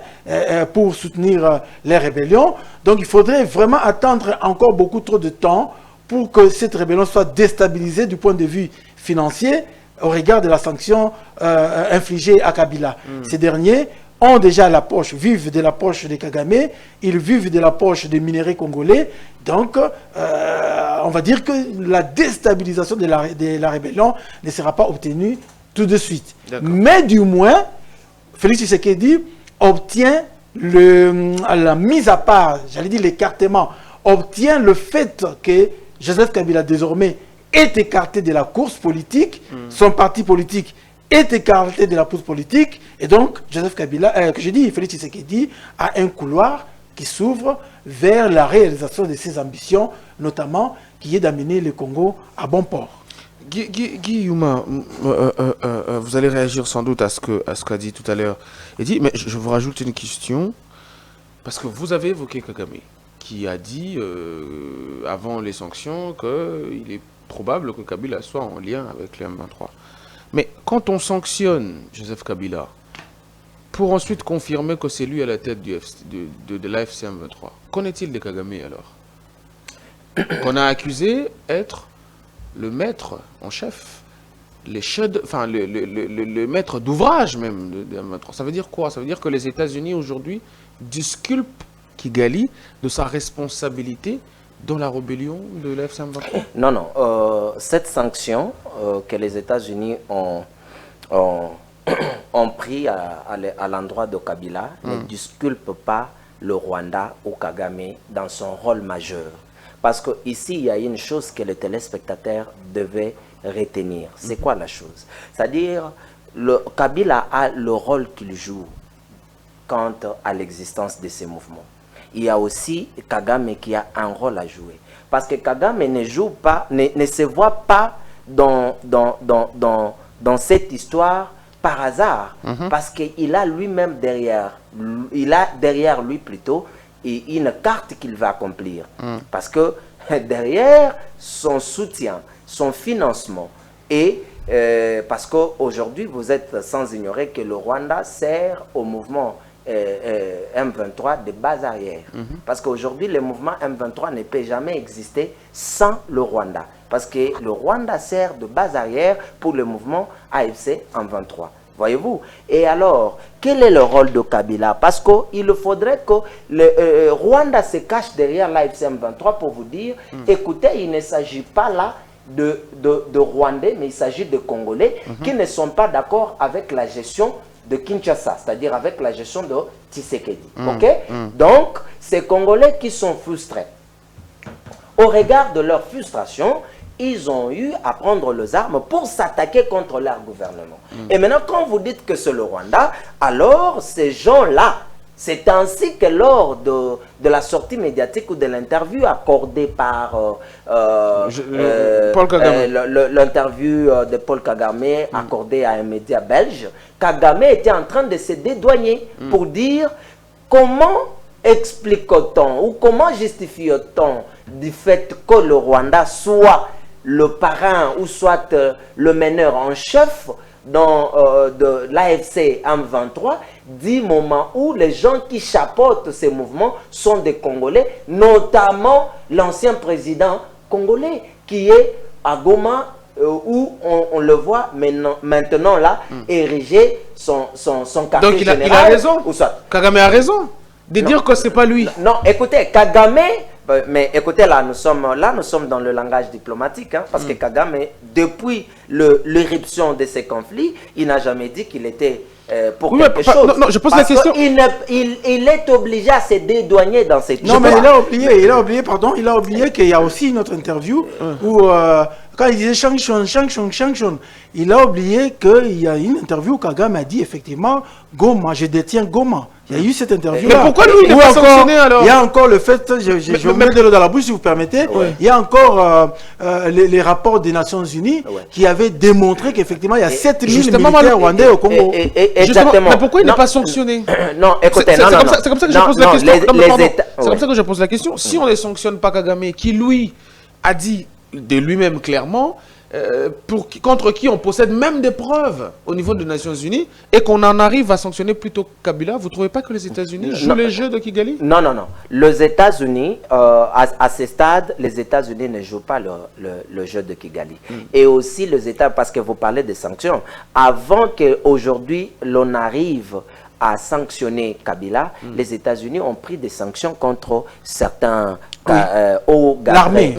pour soutenir les rébellions. Donc, il faudrait vraiment attendre encore beaucoup trop de temps pour que cette rébellion soit déstabilisée du point de vue financier au regard de la sanction infligée à Kabila. Ces derniers ont déjà la poche, vivent de la poche de Kagame, ils vivent de la poche des minéraux congolais. Donc, on va dire que la déstabilisation de la rébellion ne sera pas obtenue tout de suite. Mais du moins, Félix Tshisekedi obtient la mise à part, j'allais dire l'écartement, obtient le fait que Joseph Kabila désormais est écarté de la course politique, son parti politique est écarté de la course politique, et donc Joseph Kabila, Félix Tshisekedi a un couloir qui s'ouvre vers la réalisation de ses ambitions, notamment qui est d'amener le Congo à bon port. Guy Youma, vous allez réagir sans doute à ce qu'a dit tout à l'heure. Il dit, mais je vous rajoute une question, parce que vous avez évoqué Kagame, qui a dit avant les sanctions qu'il est probable que Kabila soit en lien avec les M23. Mais quand on sanctionne Joseph Kabila, pour ensuite confirmer que c'est lui à la tête de l'AFC M23, qu'en est-il de Kagame alors? Qu'on a accusé être le maître en chef, le maître d'ouvrage même de M23. Ça veut dire quoi? Ça veut dire que les États-Unis aujourd'hui disculpent Kigali de sa responsabilité dans la rébellion de l'AFC M23? Non. Cette sanction que les États-Unis ont pris à l'endroit de Kabila ne disculpe pas le Rwanda ou Kagame dans son rôle majeur. Parce qu'ici, il y a une chose que les téléspectateurs devaient retenir. C'est quoi la chose? C'est-à-dire, Kabila a le rôle qu'il joue quant à l'existence de ces mouvements. Il y a aussi Kagame qui a un rôle à jouer. Parce que Kagame ne joue pas, ne se voit pas dans cette histoire par hasard. Parce qu'il a lui-même derrière lui plutôt une carte qu'il va accomplir. Parce que derrière son soutien, son financement, et parce qu'aujourd'hui, vous êtes sans ignorer que le Rwanda sert au mouvement M23 de base arrière. Parce qu'aujourd'hui, le mouvement M23 ne peut jamais exister sans le Rwanda. Parce que le Rwanda sert de base arrière pour le mouvement AFC M23. Voyez-vous? Et alors, quel est le rôle de Kabila? Parce qu'il faudrait que le Rwanda se cache derrière l'AFC M23 pour vous dire, écoutez, il ne s'agit pas là de Rwandais, mais il s'agit de Congolais qui ne sont pas d'accord avec la gestion de Kinshasa, c'est-à-dire avec la gestion de Tshisekedi. Donc, ces Congolais qui sont frustrés, au regard de leur frustration, ils ont eu à prendre les armes pour s'attaquer contre leur gouvernement. Et maintenant, quand vous dites que c'est le Rwanda, alors ces gens-là, c'est ainsi que lors de la sortie médiatique ou de l'interview accordée par Paul Kagame, l'interview de Paul Kagame accordée à un média belge, Kagame était en train de se dédouaner pour dire comment explique-t-on ou comment justifie-t-on du fait que le Rwanda soit le parrain ou soit le meneur en chef de l'AFC M23 du moment où les gens qui chapeautent ces mouvements sont des Congolais, notamment l'ancien président congolais qui est à Goma, où on le voit maintenant là, ériger son quartier donc général. Il a raison. Ou soit. Kagame a raison de dire que c'est pas lui. Non, écoutez, Kagame, mais écoutez, là nous sommes dans le langage diplomatique, hein, parce que Kagame, depuis l'éruption de ces conflits, il n'a jamais dit qu'il était pour quelque chose. Non, je pose la question. Il est obligé à se dédouaner dans cette Non, mais il a oublié qu'il y a aussi une autre interview où quand il disait sanction, il a oublié qu'il y a une interview où Kagame a dit effectivement Goma, je détiens Goma. Il y a eu cette interview. Mais pourquoi lui il n'est pas sanctionné alors? Il y a encore le fait, je vais vous mettre de l'eau dans la bouche si vous permettez, il y a encore les rapports des Nations Unies qui avaient démontré qu'effectivement il y a 7000 militaires rwandais au Congo. Exactement. Mais pourquoi il n'est pas sanctionné? Non, écoutez, c'est comme ça que je pose la question. C'est comme ça que je pose la question. Si on ne sanctionne pas Kagame, qui lui a dit de lui-même clairement, contre qui on possède même des preuves au niveau des Nations Unies, et qu'on en arrive à sanctionner plutôt Kabila, vous ne trouvez pas que les États-Unis jouent les jeux de Kigali? Non. Les États-Unis, à ce stade, les États-Unis ne jouent pas le jeu de Kigali. Et aussi les États, parce que vous parlez des sanctions, avant qu'aujourd'hui l'on arrive à sanctionner Kabila, les États-Unis ont pris des sanctions contre certains l'armée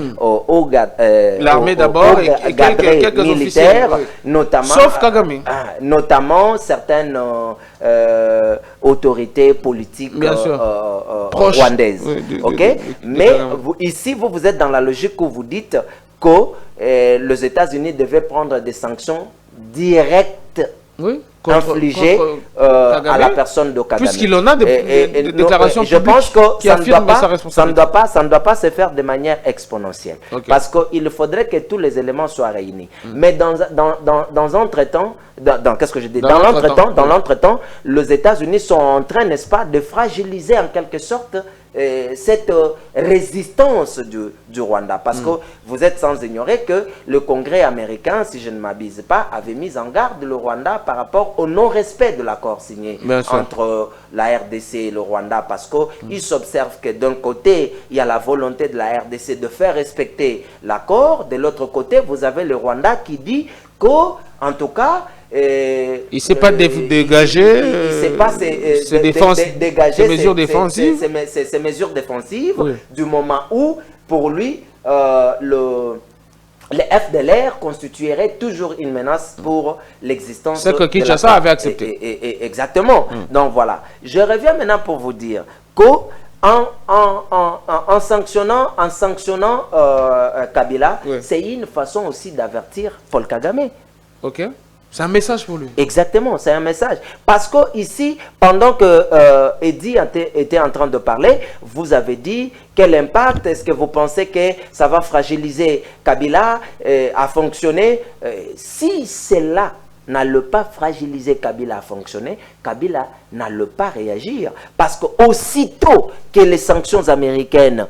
d'abord et quelques militaires, officiers, notamment, sauf Kagame, notamment certaines autorités politiques rwandaises. Mais ici, vous êtes dans la logique où vous dites que les États-Unis devaient prendre des sanctions directes infligées à la personne de Kagame. Puisqu'il en a des déclarations publiques. Je pense que ça ne doit pas se faire de manière exponentielle. Parce qu'il faudrait que tous les éléments soient réunis. Mais dans l'entretemps, qu'est-ce que je dis? Dans l'entretemps, les États-Unis sont en train, n'est-ce pas, de fragiliser en quelque sorte cette résistance du Rwanda. Parce que vous êtes sans ignorer que le Congrès américain, si je ne m'abuse pas, avait mis en garde le Rwanda par rapport au non-respect de l'accord signé entre la RDC et le Rwanda. Parce qu'il s'observe que d'un côté, il y a la volonté de la RDC de faire respecter l'accord. De l'autre côté, vous avez le Rwanda qui dit que, en tout cas, il ne s'est pas dégagé. Ces mesures défensives. Ces mesures défensives, du moment où, pour lui, les FDLR constitueraient toujours une menace pour l'existence. C'est que Kinshasa avait accepté. Exactement. Donc voilà. Je reviens maintenant pour vous dire qu'en sanctionnant Kabila, c'est une façon aussi d'avertir Paul Kagame. C'est un message pour lui. Exactement, c'est un message. Parce que ici, pendant que Eddie était en train de parler, vous avez dit quel impact est-ce que vous pensez que ça va fragiliser Kabila à fonctionner. Si cela n'allait pas fragiliser Kabila à fonctionner, Kabila n'allait pas réagir. Parce que aussitôt que les sanctions américaines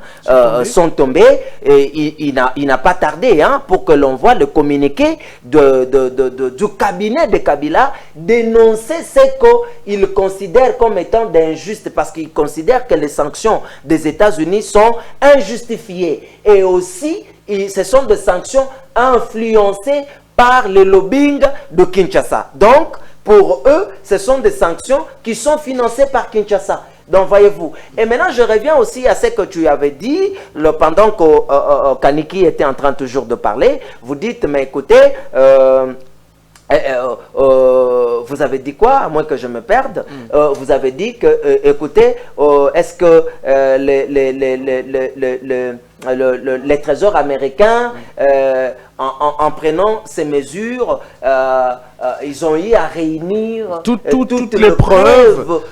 sont tombées, il n'a pas tardé pour que l'on voit le communiqué du cabinet de Kabila dénoncer ce qu'il considère comme étant d'injuste, parce qu'il considère que les sanctions des États-Unis sont injustifiées. Et aussi, ce sont des sanctions influencées par le lobbying de Kinshasa. Donc, pour eux, ce sont des sanctions qui sont financées par Kinshasa. Donc, voyez-vous. Et maintenant, je reviens aussi à ce que tu avais dit, pendant que Kaniki était en train toujours de parler. Vous dites, mais écoutez, vous avez dit quoi, à moins que je me perde? Vous avez dit que, écoutez, est-ce que les trésors américains, en prenant ces mesures, ils ont eu à réunir toutes les preuves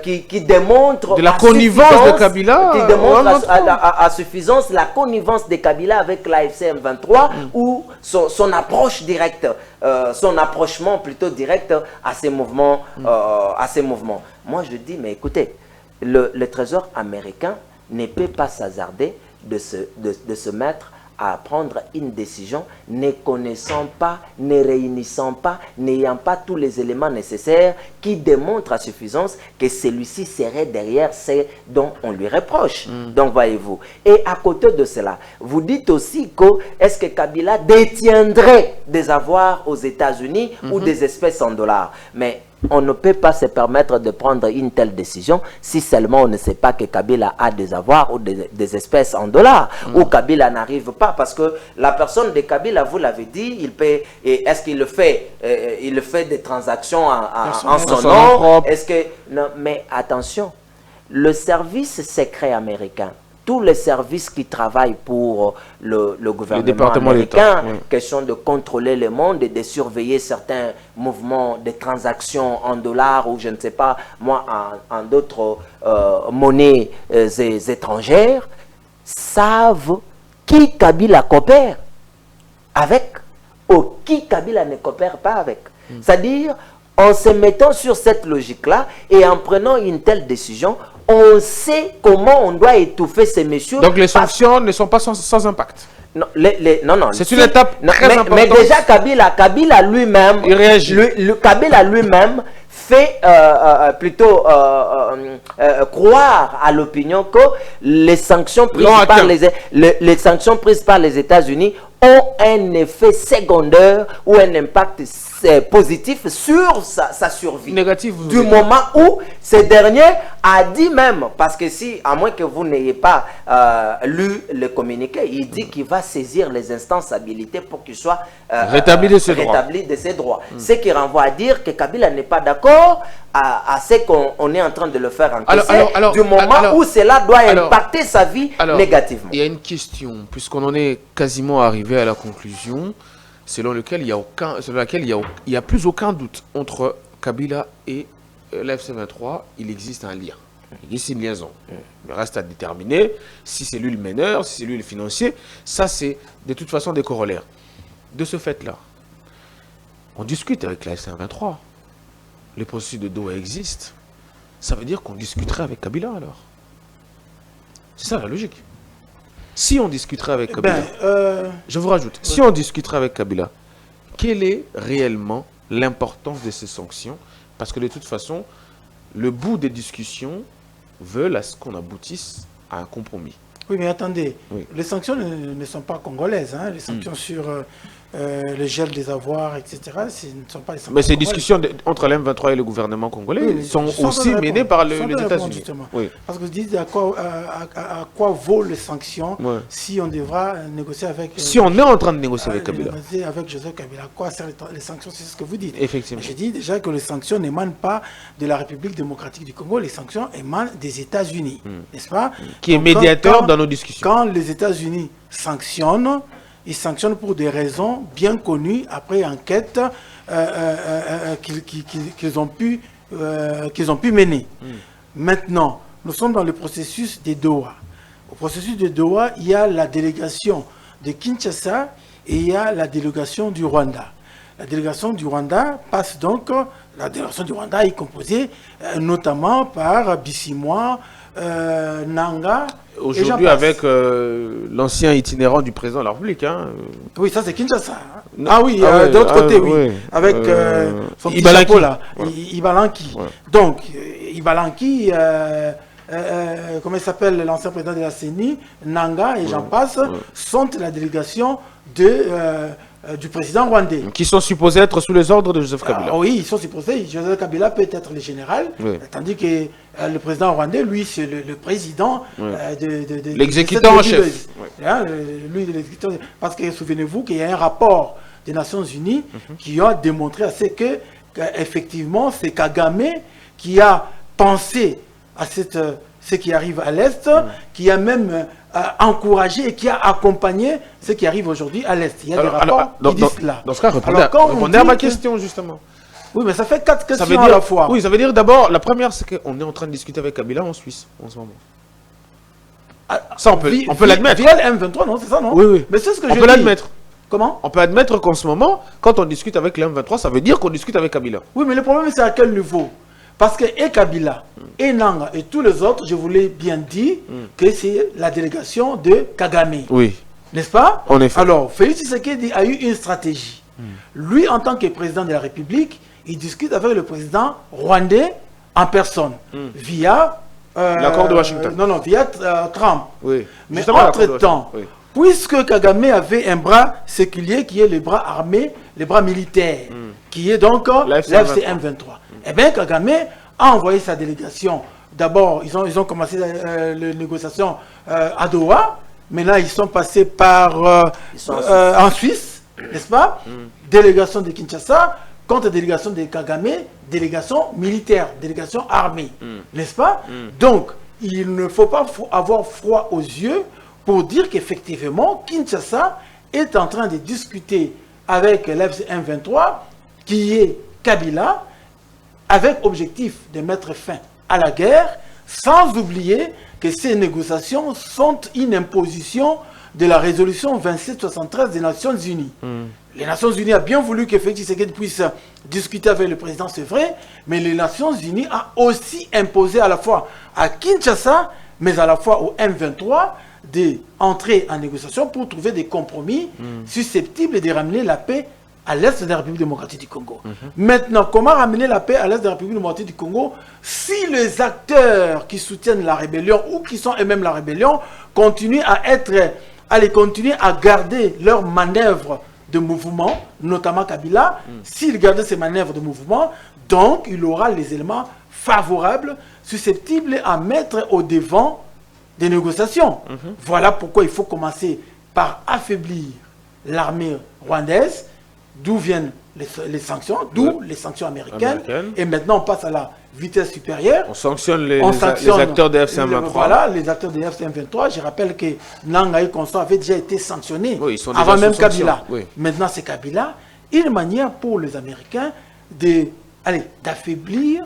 qui démontrent de la connivence de Kabila, qui démontrent à suffisance la connivence de Kabila avec l'AFC M23 ou son approche directe, son approchement plutôt direct à ces mouvements. Moi, je dis, mais écoutez, le trésor américain ne peut pas s'hasarder de se mettre à prendre une décision ne connaissant pas, ne réunissant pas, n'ayant pas tous les éléments nécessaires qui démontrent à suffisance que celui-ci serait derrière ce dont on lui reproche. Donc, voyez-vous. Et à côté de cela, vous dites aussi que est-ce que Kabila détiendrait des avoirs aux États-Unis ou des espèces en dollars? Mais on ne peut pas se permettre de prendre une telle décision si seulement on ne sait pas que Kabila a des avoirs ou des espèces en dollars, ou Kabila n'arrive pas, parce que la personne de Kabila, vous l'avez dit, il peut, est-ce qu'il le fait, il fait des transactions en son nom, est-ce que, non, mais attention, le service secret américain, tous les services qui travaillent pour le gouvernement américain, question de contrôler le monde et de surveiller certains mouvements de transactions en dollars ou je ne sais pas, moi, en d'autres monnaies étrangères, savent qui Kabila coopère avec ou qui Kabila ne coopère pas avec. C'est-à-dire, en se mettant sur cette logique-là et en prenant une telle décision, on sait comment on doit étouffer ces messieurs. Donc les sanctions ne sont pas sans impact. Non, non. C'est une étape très importante. Mais déjà, Kabila lui-même, il réagit. Kabila lui-même fait plutôt croire à l'opinion que les sanctions prises par les États-Unis ont un effet secondaire ou un impact positif sur sa survie. Négatif, du moment où ce dernier a dit même, parce que si, à moins que vous n'ayez pas lu le communiqué, il dit qu'il va saisir les instances habilitées pour qu'il soit rétabli de ses droits. Ce qui renvoie à dire que Kabila n'est pas d'accord à ce qu'on est en train de le faire encaisser, du moment où cela doit impacter sa vie négativement. Il y a une question, puisqu'on en est quasiment arrivé à la conclusion, selon laquelle il n'y a plus aucun doute entre Kabila et l'AFC 23, il existe un lien. Il existe une liaison. Il reste à déterminer si c'est lui le meneur, si c'est lui le financier. Ça, c'est de toute façon des corollaires. De ce fait-là, on discute avec l'AFC 23. Le processus de Doha existe. Ça veut dire qu'on discuterait avec Kabila alors. C'est ça la logique. Si on discuterait avec Kabila, je vous rajoute, si on discuterait avec Kabila, quelle est réellement l'importance de ces sanctions? Parce que de toute façon, le bout des discussions veut à ce qu'on aboutisse à un compromis. Oui, mais attendez, les sanctions ne sont pas congolaises. Hein. Les sanctions sur le gel des avoirs, etc., ce ne sont pas les sanctions. Mais ces discussions entre l'M23 et le gouvernement congolais sont aussi menées par les États-Unis. Parce que vous dites à quoi vaut les sanctions si on devra négocier avec... si on est en train de négocier avec Kabila. Avec Joseph Kabila, à quoi servent les sanctions? C'est ce que vous dites. Effectivement. J'ai dit déjà que les sanctions n'émanent pas de la République démocratique du Congo, les sanctions émanent des États-Unis, n'est-ce pas? Qui est médiateur dans nos discussions. Quand les États-Unis sanctionnent, ils sanctionnent pour des raisons bien connues après enquête qu'ils ont pu mener. Maintenant, nous sommes dans le processus de Doha. Au processus de Doha, il y a la délégation de Kinshasa et il y a la délégation du Rwanda. La délégation du Rwanda passe donc, la délégation du Rwanda est composée notamment par Bissimois, Nanga. Aujourd'hui, avec l'ancien itinérant du président de la République. Hein. Oui, ça c'est Kinshasa. Ah oui, de l'autre côté, oui. Oui. Avec son petit chapeau là, Ibalanki. Ouais. Donc, Ibalanki, comment il s'appelle l'ancien président de la CENI, Nanga et j'en passe, sont la délégation du président rwandais. Qui sont supposés être sous les ordres de Joseph Kabila. Oui, ils sont supposés. Joseph Kabila peut être le général, tandis que le président rwandais, lui, c'est le président de l'exécutant en chef. Lui, l'exécutant. Parce que souvenez-vous qu'il y a un rapport des Nations Unies qui a démontré à ce que, effectivement, c'est Kagame qui a pensé à ce qui arrive à l'Est, qui a même encouragé et qui a accompagné ce qui arrive aujourd'hui à l'Est. Il y a des rapports qui disent cela. Dans ce cas, répondez à ma question, justement. Oui, mais ça fait 4 questions à la fois. Oui, ça veut dire d'abord, la première, c'est qu'on est en train de discuter avec Kabila en Suisse, en ce moment. Ça, on peut l'admettre. Via le M23, non, c'est ça, non? Oui, oui. Mais c'est ce que je dis. On peut l'admettre. Comment? On peut admettre qu'en ce moment, quand on discute avec le M23, ça veut dire qu'on discute avec Kabila. Oui, mais le problème, c'est à quel niveau? Parce que et Kabila, et Nanga, et tous les autres, je vous l'ai bien dit, que c'est la délégation de Kagame. Oui. N'est-ce pas? En effet. Alors, Félix Tshisekedi a eu une stratégie. Lui, en tant que président de la République, il discute avec le président rwandais en personne, via... l'accord de Washington. Non, via Trump. Oui. Mais entre-temps, puisque Kagame avait un bras séculier qui est le bras armé, le bras militaire, qui est donc l'FCM 23. Eh bien, Kagame a envoyé sa délégation. D'abord, ils ont commencé les négociations à Doha. Maintenant, ils sont passés par en Suisse, n'est-ce pas? Délégation de Kinshasa contre délégation de Kagame, délégation militaire, délégation armée, n'est-ce pas? Donc, il ne faut pas avoir froid aux yeux pour dire qu'effectivement, Kinshasa est en train de discuter avec l'FCM 23, qui est Kabila, avec objectif de mettre fin à la guerre, sans oublier que ces négociations sont une imposition de la résolution 2773 des Nations Unies. Les Nations Unies ont bien voulu que Félix Tshisekedi puisse discuter avec le président, c'est vrai, mais les Nations Unies ont aussi imposé à la fois à Kinshasa, mais à la fois au M23, d'entrer en négociation pour trouver des compromis susceptibles de ramener la paix à l'est de la République démocratique du Congo. Maintenant, comment ramener la paix à l'est de la République démocratique du Congo si les acteurs qui soutiennent la rébellion ou qui sont eux-mêmes la rébellion continuent à garder leurs manœuvres de mouvement, notamment Kabila, s'ils gardent ces manœuvres de mouvement, donc il aura les éléments favorables susceptibles à mettre au devant des négociations. Voilà pourquoi il faut commencer par affaiblir l'armée rwandaise, d'où viennent les sanctions, d'où les sanctions américaines. Et maintenant, on passe à la vitesse supérieure. On sanctionne les acteurs de FCM 23. Voilà, les acteurs de FCM 23. Je rappelle que Nanga et Constant avaient déjà été sanctionnés avant même Kabila. Maintenant, c'est Kabila. Une manière pour les Américains d'affaiblir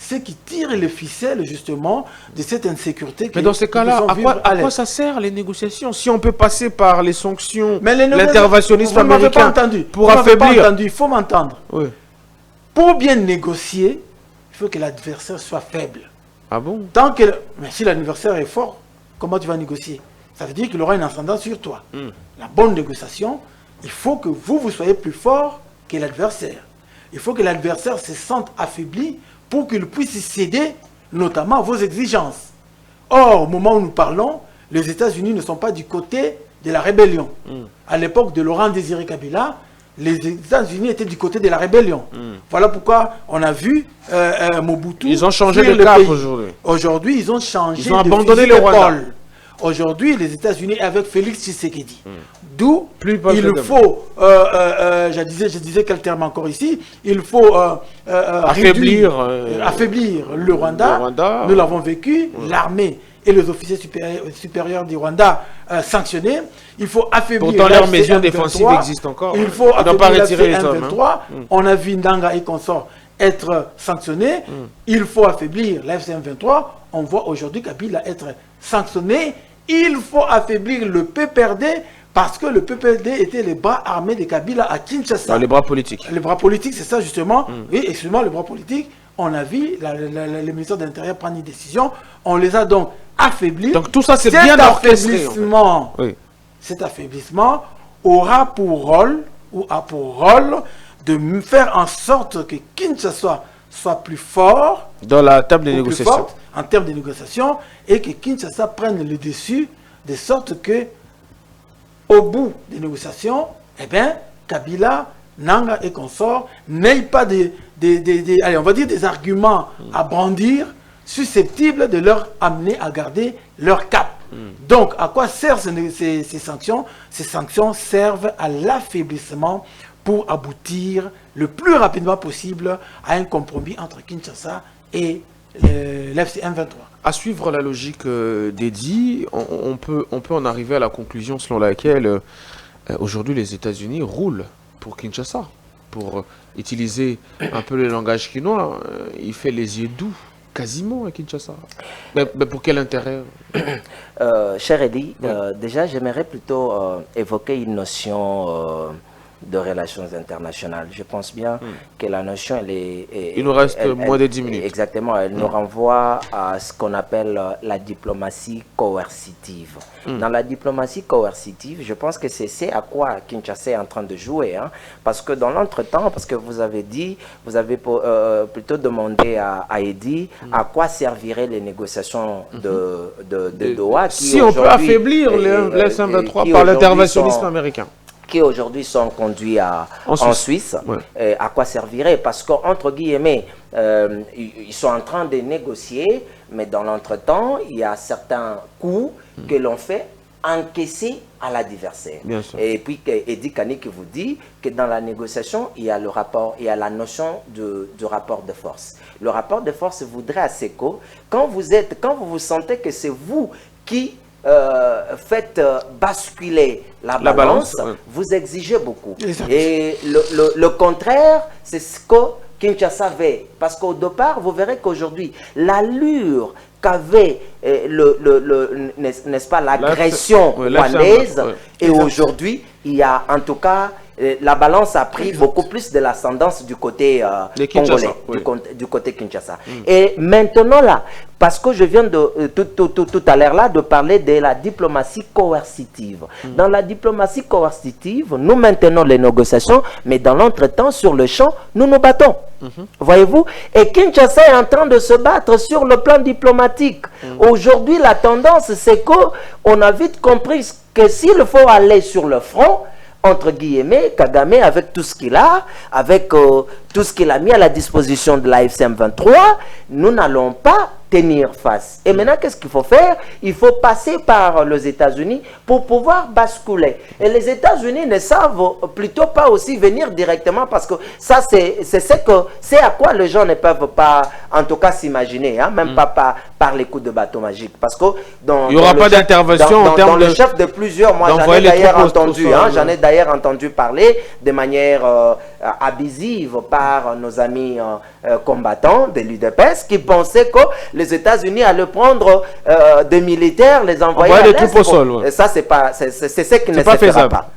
ceux qui tirent les ficelles, justement, de cette insécurité. Mais dans ces cas-là, à quoi ça sert les négociations? Si on peut passer par les sanctions, l'interventionnisme américain pour affaiblir... Il faut m'entendre. Oui. Pour bien négocier, il faut que l'adversaire soit faible. Ah bon? Mais si l'adversaire est fort, comment tu vas négocier? Ça veut dire qu'il aura une ascendance sur toi. La bonne négociation, il faut que vous soyez plus fort que l'adversaire. Il faut que l'adversaire se sente affaibli pour qu'il puisse céder notamment à vos exigences. Or, au moment où nous parlons, les États-Unis ne sont pas du côté de la rébellion. À l'époque de Laurent Désiré Kabila, les États-Unis étaient du côté de la rébellion. Voilà pourquoi on a vu Mobutu... Ils ont changé de cap aujourd'hui. Aujourd'hui, ils ont changé de abandonné le Rwanda. Aujourd'hui, les États-Unis avec Félix Tshisekedi. D'où il faut, je disais quel terme encore ici, il faut affaiblir le Rwanda. Nous l'avons vécu, l'armée et les officiers supérieurs du Rwanda sanctionnés. Il faut affaiblir. Pourtant, leurs mesures défensives existent encore. Il faut affaiblir l'AFC M23. On a vu Ndanga et consorts être sanctionnés. Il faut affaiblir l'AFC M23. On voit aujourd'hui Kabila être sanctionné. Il faut affaiblir le PPRD parce que le PPRD était les bras armés de Kabila à Kinshasa. Les bras politiques. Les bras politiques, c'est ça justement. Oui, excusez-moi, les bras politiques. On a vu le ministère de l'Intérieur prendre une décision. On les a donc affaiblis. Donc tout ça, c'est bien orchestré. Cet affaiblissement aura pour rôle de faire en sorte que Kinshasa soit plus fort dans la table de négociation, en termes de négociation, et que Kinshasa prenne le dessus, de sorte que au bout des négociations, eh bien, Kabila, Nanga et consorts n'aient pas allez, on va dire des arguments à brandir susceptibles de leur amener à garder leur cap. Donc, à quoi servent ces sanctions? Ces sanctions servent à l'affaiblissement pour aboutir le plus rapidement possible à un compromis entre Kinshasa et l'AFC M23. À suivre la logique d'Eddy, on peut en arriver à la conclusion selon laquelle aujourd'hui les États-Unis roulent pour Kinshasa. Pour utiliser un peu le langage quinois, il fait les yeux doux quasiment à Kinshasa. Mais pour quel intérêt? Cher Eddy, déjà j'aimerais plutôt évoquer une notion de relations internationales. Je pense bien que la notion, il nous reste moins de 10 minutes. Exactement, elle nous renvoie à ce qu'on appelle la diplomatie coercitive. Dans la diplomatie coercitive, je pense que c'est à quoi Kinshasa est en train de jouer. Hein, parce que dans l'entretemps, parce que vous avez plutôt demandé à Eddy à quoi serviraient les négociations de Doha. Si on peut affaiblir les S-23 par l'interventionnisme américain. Qui aujourd'hui sont conduits en Suisse, à quoi servirait? Parce qu'entre guillemets, ils sont en train de négocier, mais dans l'entretemps, il y a certains coûts que l'on fait encaisser à l'adversaire. Et puis, Eddy Kani qui vous dit que dans la négociation, il y a le rapport, il y a la notion du rapport de force. Le rapport de force voudrait à SECO, quand vous sentez que c'est vous qui faites basculer la balance, vous exigez beaucoup. Et le contraire, c'est ce que Kinshasa veut. Parce qu'au départ, vous verrez qu'aujourd'hui, l'allure qu'avait n'est-ce pas, l'agression rwandaise, et aujourd'hui, il y a en tout cas, la balance a pris beaucoup plus de l'ascendance du côté congolais, du côté Kinshasa. Et maintenant là, parce que je viens de tout à l'heure là de parler de la diplomatie coercitive. Dans la diplomatie coercitive, nous maintenons les négociations, mais dans l'entretemps, sur le champ, nous nous battons. Voyez-vous? Et Kinshasa est en train de se battre sur le plan diplomatique. Aujourd'hui, la tendance, c'est qu'on a vite compris que s'il faut aller sur le front, entre guillemets, Kagame, avec tout ce qu'il a, avec tout ce qu'il a mis à la disposition de l'AFC M23, nous n'allons pas tenir face. Et maintenant, qu'est-ce qu'il faut faire? Il faut passer par les États-Unis pour pouvoir basculer. Et les États-Unis ne savent plutôt pas aussi venir directement, parce que ça, c'est à quoi les gens ne peuvent pas, en tout cas, s'imaginer, hein, même pas par les coups de bateau magique. Parce que il n'y aura pas d'intervention en termes de chef de plusieurs, moi j'en ai d'ailleurs entendu, j'en ai d'ailleurs entendu parler de manière abusive par nos amis combattants de l'UDPS qui pensaient que les États-Unis allaient prendre des militaires, les envoyer à l'Est. Au sol, ça, c'est ce qui ne se fera pas.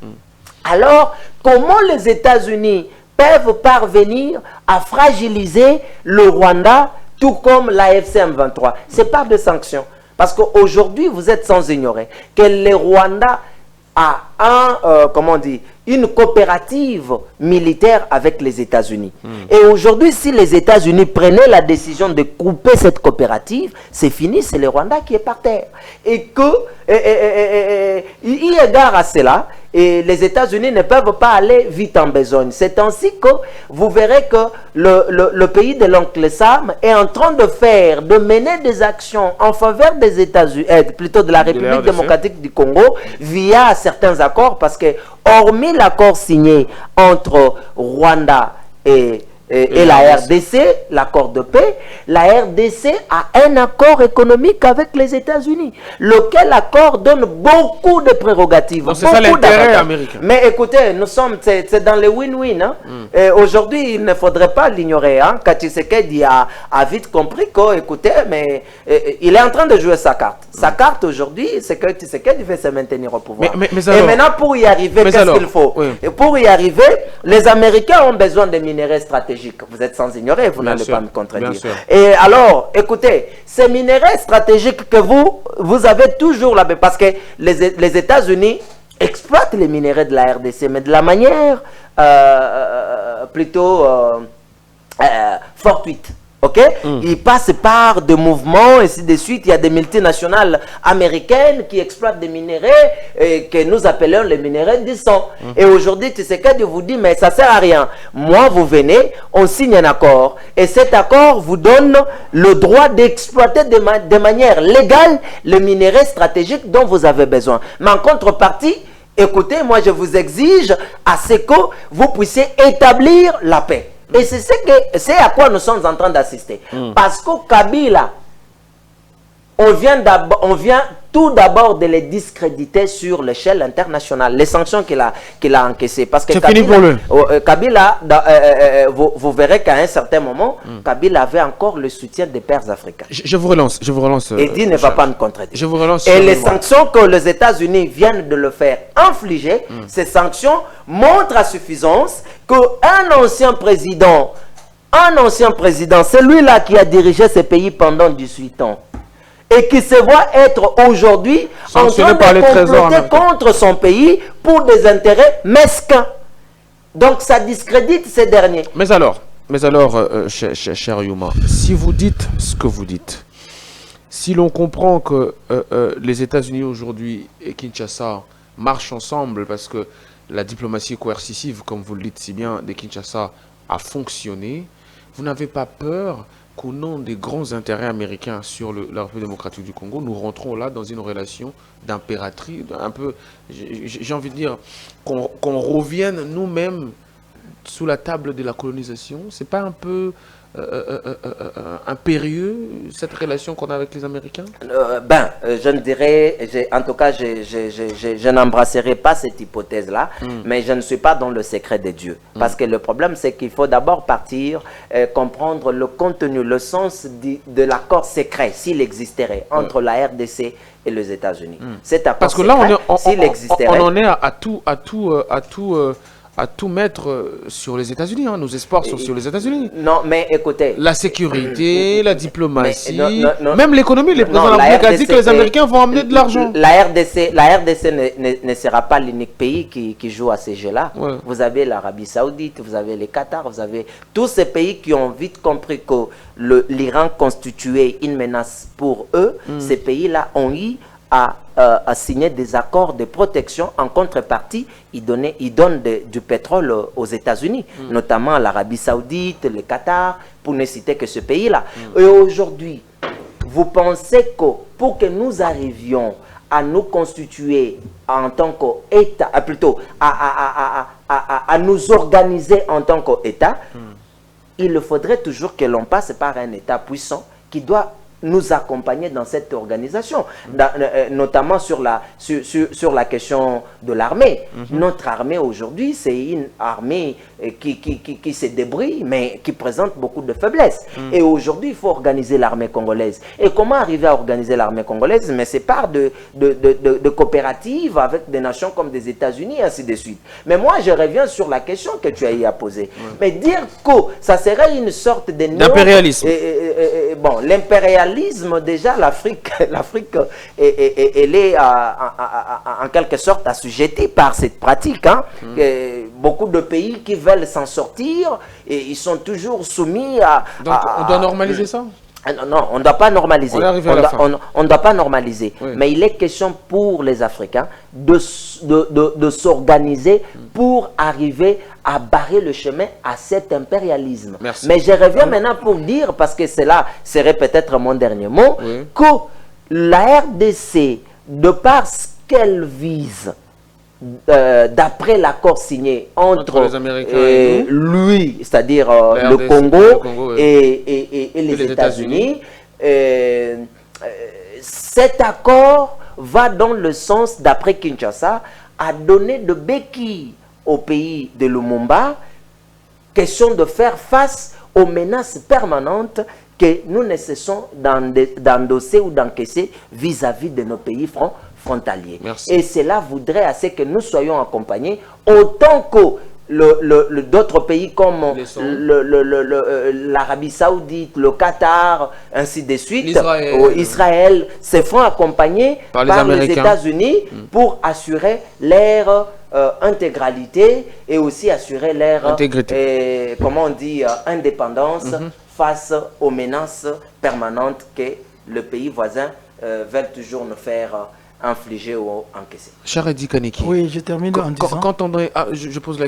Alors, comment les États-Unis peuvent parvenir à fragiliser le Rwanda, tout comme l'AFC M23? C'est par des sanctions. Parce qu'aujourd'hui, vous êtes sans ignorer que le Rwanda a une coopérative militaire avec les États-Unis. Et aujourd'hui, si les États-Unis prenaient la décision de couper cette coopérative, c'est fini, c'est le Rwanda qui est par terre. Et il égard à cela, et les États-Unis ne peuvent pas aller vite en besogne. C'est ainsi que vous verrez que le pays de l'oncle Sam est en train de mener des actions en faveur des États-Unis, plutôt de la République démocratique du Congo, via certains accords, parce que hormis l'accord signé entre Rwanda et et la RDC, l'accord de paix, la RDC a un accord économique avec les États-Unis, lequel accord donne beaucoup de prérogatives. C'est ça l'intérêt américain. Mais écoutez, nous sommes, c'est dans le win-win. Hein? Aujourd'hui, il ne faudrait pas l'ignorer. Hein? Tshisekedi a vite compris que, écoutez, mais il est en train de jouer sa carte. Sa carte aujourd'hui, c'est que Tshisekedi veut se maintenir au pouvoir. Alors, et maintenant, pour y arriver, qu'est-ce qu'il faut? Et pour y arriver, les Américains ont besoin de minerais stratégiques. Vous êtes sans ignorer, vous n'allez pas me contredire. Et alors, écoutez, ces minerais stratégiques que vous avez toujours là, parce que les États-Unis exploitent les minerais de la RDC, mais de la manière plutôt fortuite. Ok? Ils passent par des mouvements, et ainsi de suite. Il y a des multinationales américaines qui exploitent des minerais que nous appelons les minerais du sang. Et aujourd'hui, Tshisekedi vous dit, mais ça ne sert à rien. Moi, vous venez, on signe un accord. Et cet accord vous donne le droit d'exploiter de manière légale les minerais stratégiques dont vous avez besoin. Mais en contrepartie, écoutez, moi, je vous exige à ce que vous puissiez établir la paix. Et c'est à quoi nous sommes en train d'assister. Parce que Kabila, on vient tout d'abord de les discréditer sur l'échelle internationale. Les sanctions qu'il a encaissées. Parce que Kabila, vous verrez qu'à un certain moment, Kabila avait encore le soutien des pères africains. Je vous relance. Eddie ne va pas me contredire. Je vous relance. Et les sanctions que les États-Unis viennent de le faire infliger, ces sanctions montrent à suffisance qu'un ancien président, celui-là qui a dirigé ce pays pendant 18 ans, et qui se voit être aujourd'hui en train de comploter contre son pays pour des intérêts mesquins. Donc ça discrédite ces derniers. Mais alors, cher Yuma, si vous dites ce que vous dites, si l'on comprend que les États-Unis aujourd'hui et Kinshasa marchent ensemble parce que la diplomatie coercitive, comme vous le dites si bien, de Kinshasa a fonctionné, vous n'avez pas peur qu'au nom des grands intérêts américains sur la République démocratique du Congo, nous rentrons là dans une relation d'impératrice, un peu, j'ai envie de dire, qu'on revienne nous-mêmes sous la table de la colonisation? C'est pas un peu impérieux, cette relation qu'on a avec les Américains? Je ne dirais, en tout cas, je n'embrasserai pas cette hypothèse-là, mais je ne suis pas dans le secret de Dieu. Parce que le problème, c'est qu'il faut d'abord partir, comprendre le contenu, le sens de l'accord secret, s'il existerait, entre la RDC et les États-Unis. Cet accord parce que là, secret, on en est à tout mettre sur les États-Unis. Nos espoirs sont sur les États-Unis. Non, mais écoutez... La sécurité, la diplomatie, même l'économie. Le président de la République a dit que les Américains vont emmener de l'argent. La RDC ne sera pas l'unique pays qui joue à ces jeux-là. Vous avez l'Arabie Saoudite, vous avez les Qatar, vous avez tous ces pays qui ont vite compris que l'Iran constituait une menace pour eux. Ces pays-là ont eu à signer des accords de protection. En contrepartie, ils donnent du pétrole aux États-Unis, notamment l'Arabie Saoudite, le Qatar, pour ne citer que ce pays-là. Et aujourd'hui, vous pensez que pour que nous arrivions à nous constituer en tant qu'État, plutôt à nous organiser en tant qu'État, il faudrait toujours que l'on passe par un État puissant qui doit nous accompagner dans cette organisation, notamment sur la question de l'armée. Notre armée aujourd'hui, c'est une armée qui se débrouille, mais qui présente beaucoup de faiblesses. Et aujourd'hui, il faut organiser l'armée congolaise. Et comment arriver à organiser l'armée congolaise? Mais c'est par de coopératives avec des nations comme des États-Unis, ainsi de suite. Mais moi, je reviens sur la question que tu as eu à poser. Mais dire que ça serait une sorte de... d'impérialisme. Bon, l'impérialisme, déjà, l'Afrique, elle est en quelque sorte assujettie par cette pratique. Beaucoup de pays qui veulent s'en sortir, et ils sont toujours soumis à... Donc, on doit normaliser ça? Non, on ne doit pas normaliser. On ne doit pas normaliser. Mais il est question pour les Africains de s'organiser pour arriver à barrer le chemin à cet impérialisme. Merci. Mais je reviens maintenant pour dire, parce que cela serait peut-être mon dernier mot, que la RDC, de par ce qu'elle vise, d'après l'accord signé entre les Américains et lui, c'est-à-dire le Congo et les États-Unis, cet accord va dans le sens, d'après Kinshasa, à donner de béquilles au pays de Lumumba, question de faire face aux menaces permanentes que nous ne cessons d'endosser ou d'encaisser vis-à-vis de nos pays frontaliers. Merci. Et cela voudrait assez que nous soyons accompagnés autant que d'autres pays comme l'Arabie Saoudite, le Qatar, ainsi de suite, Israël se font accompagner par les États-Unis pour assurer leur intégralité et aussi assurer leur comment on dit, indépendance face aux menaces permanentes que le pays voisin veut toujours nous faire infliger ou encaisser. Charedi Kaneki. Oui, je termine en disant... Quand on est, je repose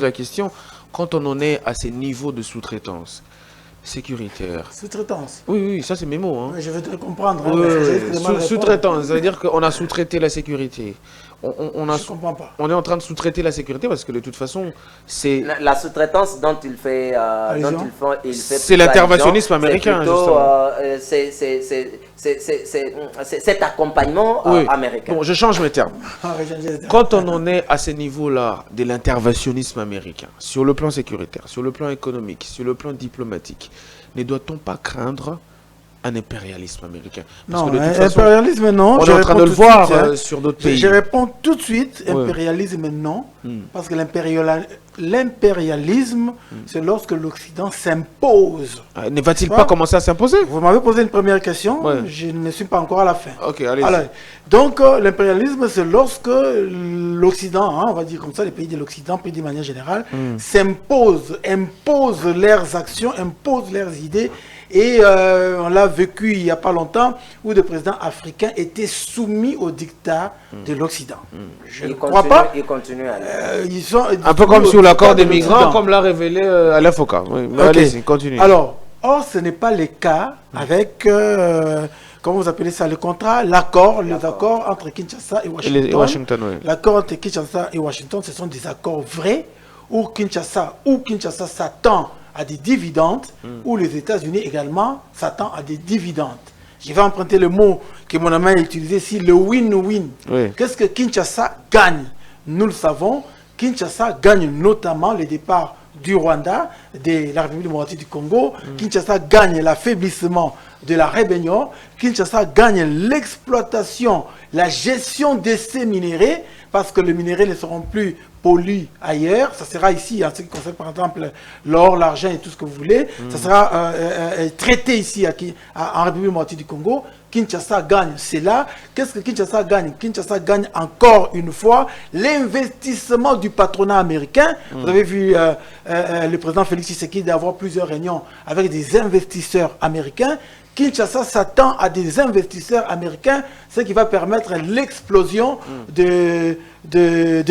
la question. Quand on en est à ces niveaux de sous-traitance sécuritaire... Sous-traitance. Oui, ça c'est mes mots. Hein. Je veux te comprendre. Sous-traitance, ça veut dire qu'on a sous-traité la sécurité. Je ne comprends pas. On est en train de sous-traiter la sécurité parce que de toute façon, c'est... La sous-traitance dont il fait... c'est l'interventionnisme américain, c'est cet accompagnement américain. Bon, je change mes termes. Quand on en est à ce niveau-là de l'interventionnisme américain, sur le plan sécuritaire, sur le plan économique, sur le plan diplomatique, ne doit-on pas craindre un impérialisme américain? Parce que de toute façon, impérialisme non. On est en train de le voir sur d'autres pays. Je réponds tout de suite, impérialisme non. Parce que l'impérialisme, c'est lorsque l'Occident s'impose. Ne va-t-il pas commencer à s'imposer? Vous m'avez posé une première question, je ne suis pas encore à la fin. Ok, allez-y. Donc, l'impérialisme, c'est lorsque l'Occident, on va dire comme ça, les pays de l'Occident, pays de manière générale, imposent leurs actions, imposent leurs idées. Et on l'a vécu il n'y a pas longtemps, où des présidents africains étaient soumis au dictat de l'Occident. Je ne crois pas. Ils continuent à un peu comme sur l'accord des migrants, comme l'a révélé Alain Foucault. Oui, allez-y, continuez. Alors, or, ce n'est pas le cas avec, comment vous appelez ça, le contrat, l'accord, les accords entre Kinshasa et Washington. L'accord entre Kinshasa et Washington, ce sont des accords vrais, où Kinshasa s'attend à des dividendes, où les États-Unis également s'attendent à des dividendes. Je vais emprunter le mot que mon ami a utilisé ici, le win-win. Qu'est-ce que Kinshasa gagne? Nous le savons, Kinshasa gagne notamment le départ du Rwanda, de la République démocratique du Congo. Kinshasa gagne l'affaiblissement de la rébellion. Kinshasa gagne l'exploitation, la gestion de ces minéraux, parce que les minéraux ne seront plus pollués ailleurs. Ça sera ici, en ce qui concerne par exemple l'or, l'argent et tout ce que vous voulez. Ça sera traité ici en République démocratique du Congo. Kinshasa gagne, c'est là. Qu'est-ce que Kinshasa gagne? Kinshasa gagne encore une fois l'investissement du patronat américain. Vous avez vu le président Félix Tshisekedi avoir plusieurs réunions avec des investisseurs américains. Kinshasa s'attend à des investisseurs américains, ce qui va permettre l'explosion de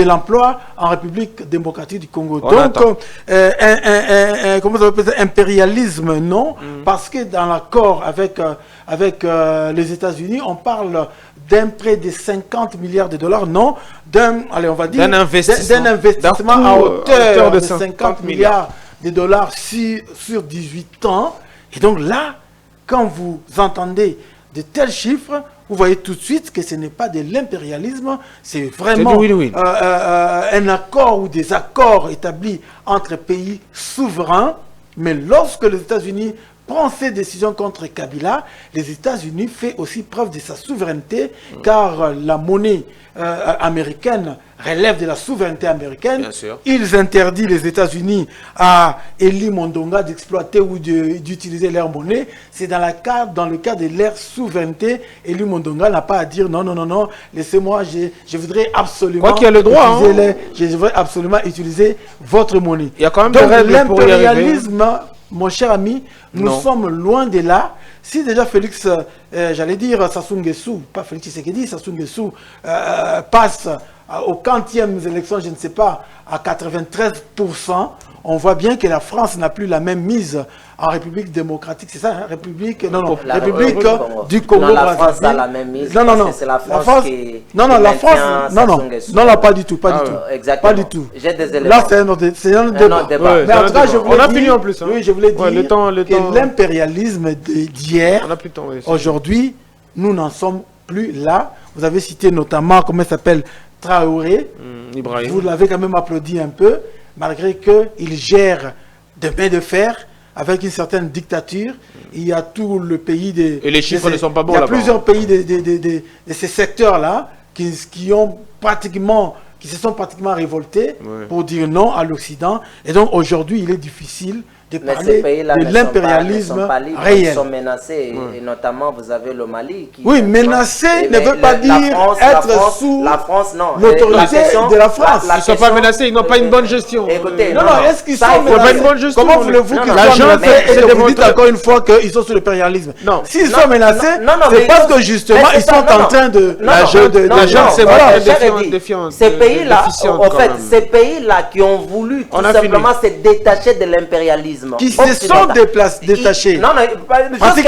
l'emploi en République démocratique du Congo. Donc, comment ça s'appelle, impérialisme, non, parce que dans l'accord avec les États-Unis, on parle d'un prêt de 50 milliards de dollars, non, d'un investissement à hauteur de 50 milliards de dollars sur 18 ans. Et donc là, quand vous entendez de tels chiffres, vous voyez tout de suite que ce n'est pas de l'impérialisme, c'est vraiment un accord ou des accords établis entre pays souverains. Mais lorsque les États-Unis prennent ces décisions contre Kabila, les États-Unis font aussi preuve de sa souveraineté, car la monnaie américaine relève de la souveraineté américaine. Ils interdisent les États-Unis à Eli Mondonga d'exploiter ou d'utiliser leur monnaie. C'est dans le cadre de leur souveraineté. Eli Mondonga n'a pas à dire non, laissez-moi, je voudrais absolument... Quoi qu'il y a le droit. Je voudrais absolument utiliser votre monnaie. Il y a quand même donc l'impérialisme, mon cher ami, nous sommes loin de là. Si déjà Félix, j'allais dire Sassou Nguesso, pas Félix Tshisekedi, Sassou Nguesso passe aux 40e élections, je ne sais pas, à 93%, on voit bien que la France n'a plus la même mise en République démocratique. C'est ça, hein? République du Congo. Non, la France a la même mise. Non. C'est la France qui... Non, la France... Non, pas du tout. Exactement. Pas du tout. J'ai des éléments. Là, c'est un autre débat. Ouais, mais en tout cas, je voulais on a dire... fini en plus. Hein. Oui, je voulais dire que l'impérialisme d'hier, aujourd'hui, nous n'en sommes plus là. Vous avez cité notamment, comment il s'appelle, Traoré. Ibrahim. Vous l'avez quand même applaudi un peu, malgré qu'il gère de main de fer avec une certaine dictature. Il y a tout le pays des... Et les chiffres ne sont pas bons là-bas. là-bas. Il y a plusieurs pays de ces secteurs-là qui se sont pratiquement révoltés pour dire non à l'Occident. Et donc aujourd'hui, il est difficile de parler de l'impérialisme réel. Ils sont menacés, et notamment vous avez le Mali. Oui, menacé ne veut pas dire être sous l'autorité de la France. Ils ne sont pas menacés, ils n'ont pas une bonne gestion. Écoutez, non, est-ce qu'ils sont menacés? Comment voulez-vous qu'ils soient menacés et vous dites encore une fois qu'ils sont sous l'impérialisme? Non. S'ils sont menacés, c'est parce que justement, ils sont en train de... Ces pays-là, en fait, ces pays-là qui ont voulu tout simplement se détacher de l'impérialisme, qui se sont détachés. Non, jusque-là,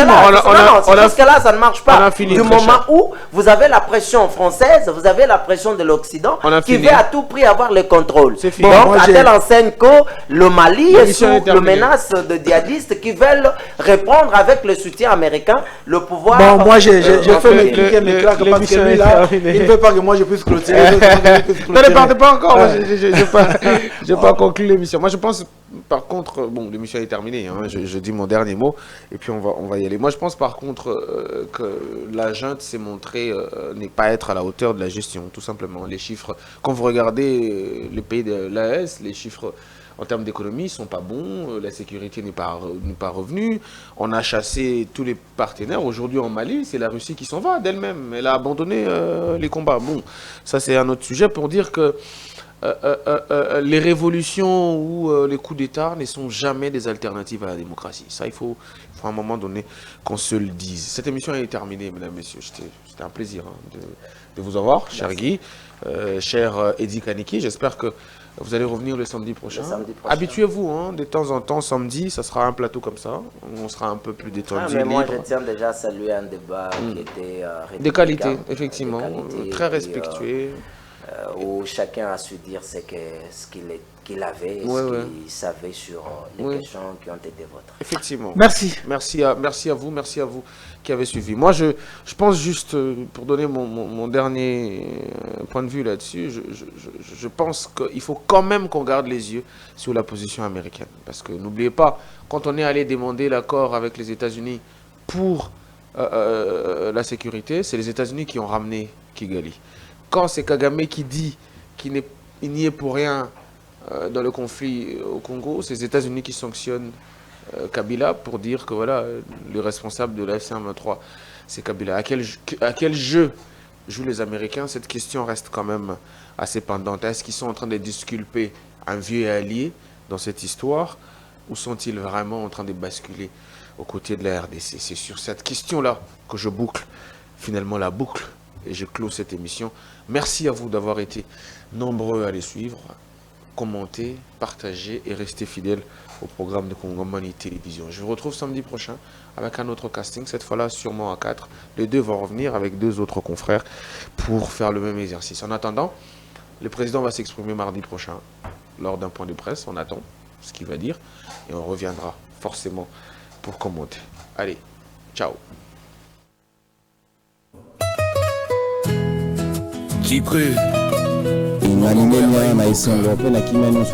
ça ne marche pas. Du moment où vous avez la pression française, vous avez la pression de l'Occident qui veut à tout prix avoir le contrôle. Donc, à telle enseigne que le Mali est sous la menace de djihadistes qui veulent reprendre avec le soutien américain le pouvoir. Bon, moi, j'ai fait mes clics et mes claques parce que lui, là, il ne veut pas que moi je puisse clôturer. Ne partez pas encore. Je n'ai pas conclu l'émission. Moi, je pense, par contre, bon, l'émission est terminée, hein, je dis mon dernier mot, et puis on va y aller. Moi, je pense par contre que la junte s'est montrée n'est pas être à la hauteur de la gestion, tout simplement. Les chiffres, quand vous regardez les pays de l'AES, les chiffres en termes d'économie ne sont pas bons, la sécurité n'est pas revenue, on a chassé tous les partenaires. Aujourd'hui en Mali, c'est la Russie qui s'en va d'elle-même, elle a abandonné les combats. Bon, ça c'est un autre sujet pour dire que les révolutions ou les coups d'État ne sont jamais des alternatives à la démocratie. Ça, il faut à un moment donné qu'on se le dise. Cette émission est terminée, mesdames et messieurs. C'était un plaisir de vous avoir, cher Guy, cher Eddy Kaniki. J'espère que vous allez revenir le samedi prochain. Habituez-vous, hein, de temps en temps, samedi, ça sera un plateau comme ça. On sera un peu plus détendu. Mais moi, je tiens déjà à saluer un débat qui était de qualité, effectivement, très respectueux. Où chacun a su dire ce qu'il avait, ce qu'il savait sur les questions qui ont été vôtres. Effectivement. Merci. Merci à vous qui avez suivi. Moi, je pense juste, pour donner mon dernier point de vue là-dessus, je pense qu'il faut quand même qu'on garde les yeux sur la position américaine. Parce que n'oubliez pas, quand on est allé demander l'accord avec les États-Unis pour la sécurité, c'est les États-Unis qui ont ramené Kigali. Quand c'est Kagame qui dit qu'il n'y est pour rien dans le conflit au Congo, c'est les États-Unis qui sanctionnent Kabila pour dire que voilà, le responsable de la FC-123, c'est Kabila. À quel jeu jouent les Américains? Cette question reste quand même assez pendante. Est-ce qu'ils sont en train de disculper un vieux allié dans cette histoire, ou sont-ils vraiment en train de basculer aux côtés de la RDC? C'est sur cette question-là que je boucle finalement la boucle et je clôt cette émission. Merci à vous d'avoir été nombreux à les suivre, commenter, partager et rester fidèles au programme de Congo-Mani Télévision. Je vous retrouve samedi prochain avec un autre casting, cette fois-là sûrement à 4. Les deux vont revenir avec 2 autres confrères pour faire le même exercice. En attendant, le président va s'exprimer mardi prochain lors d'un point de presse. On attend ce qu'il va dire et on reviendra forcément pour commenter. Allez, ciao. Imani mwenye na isongo pe na kimani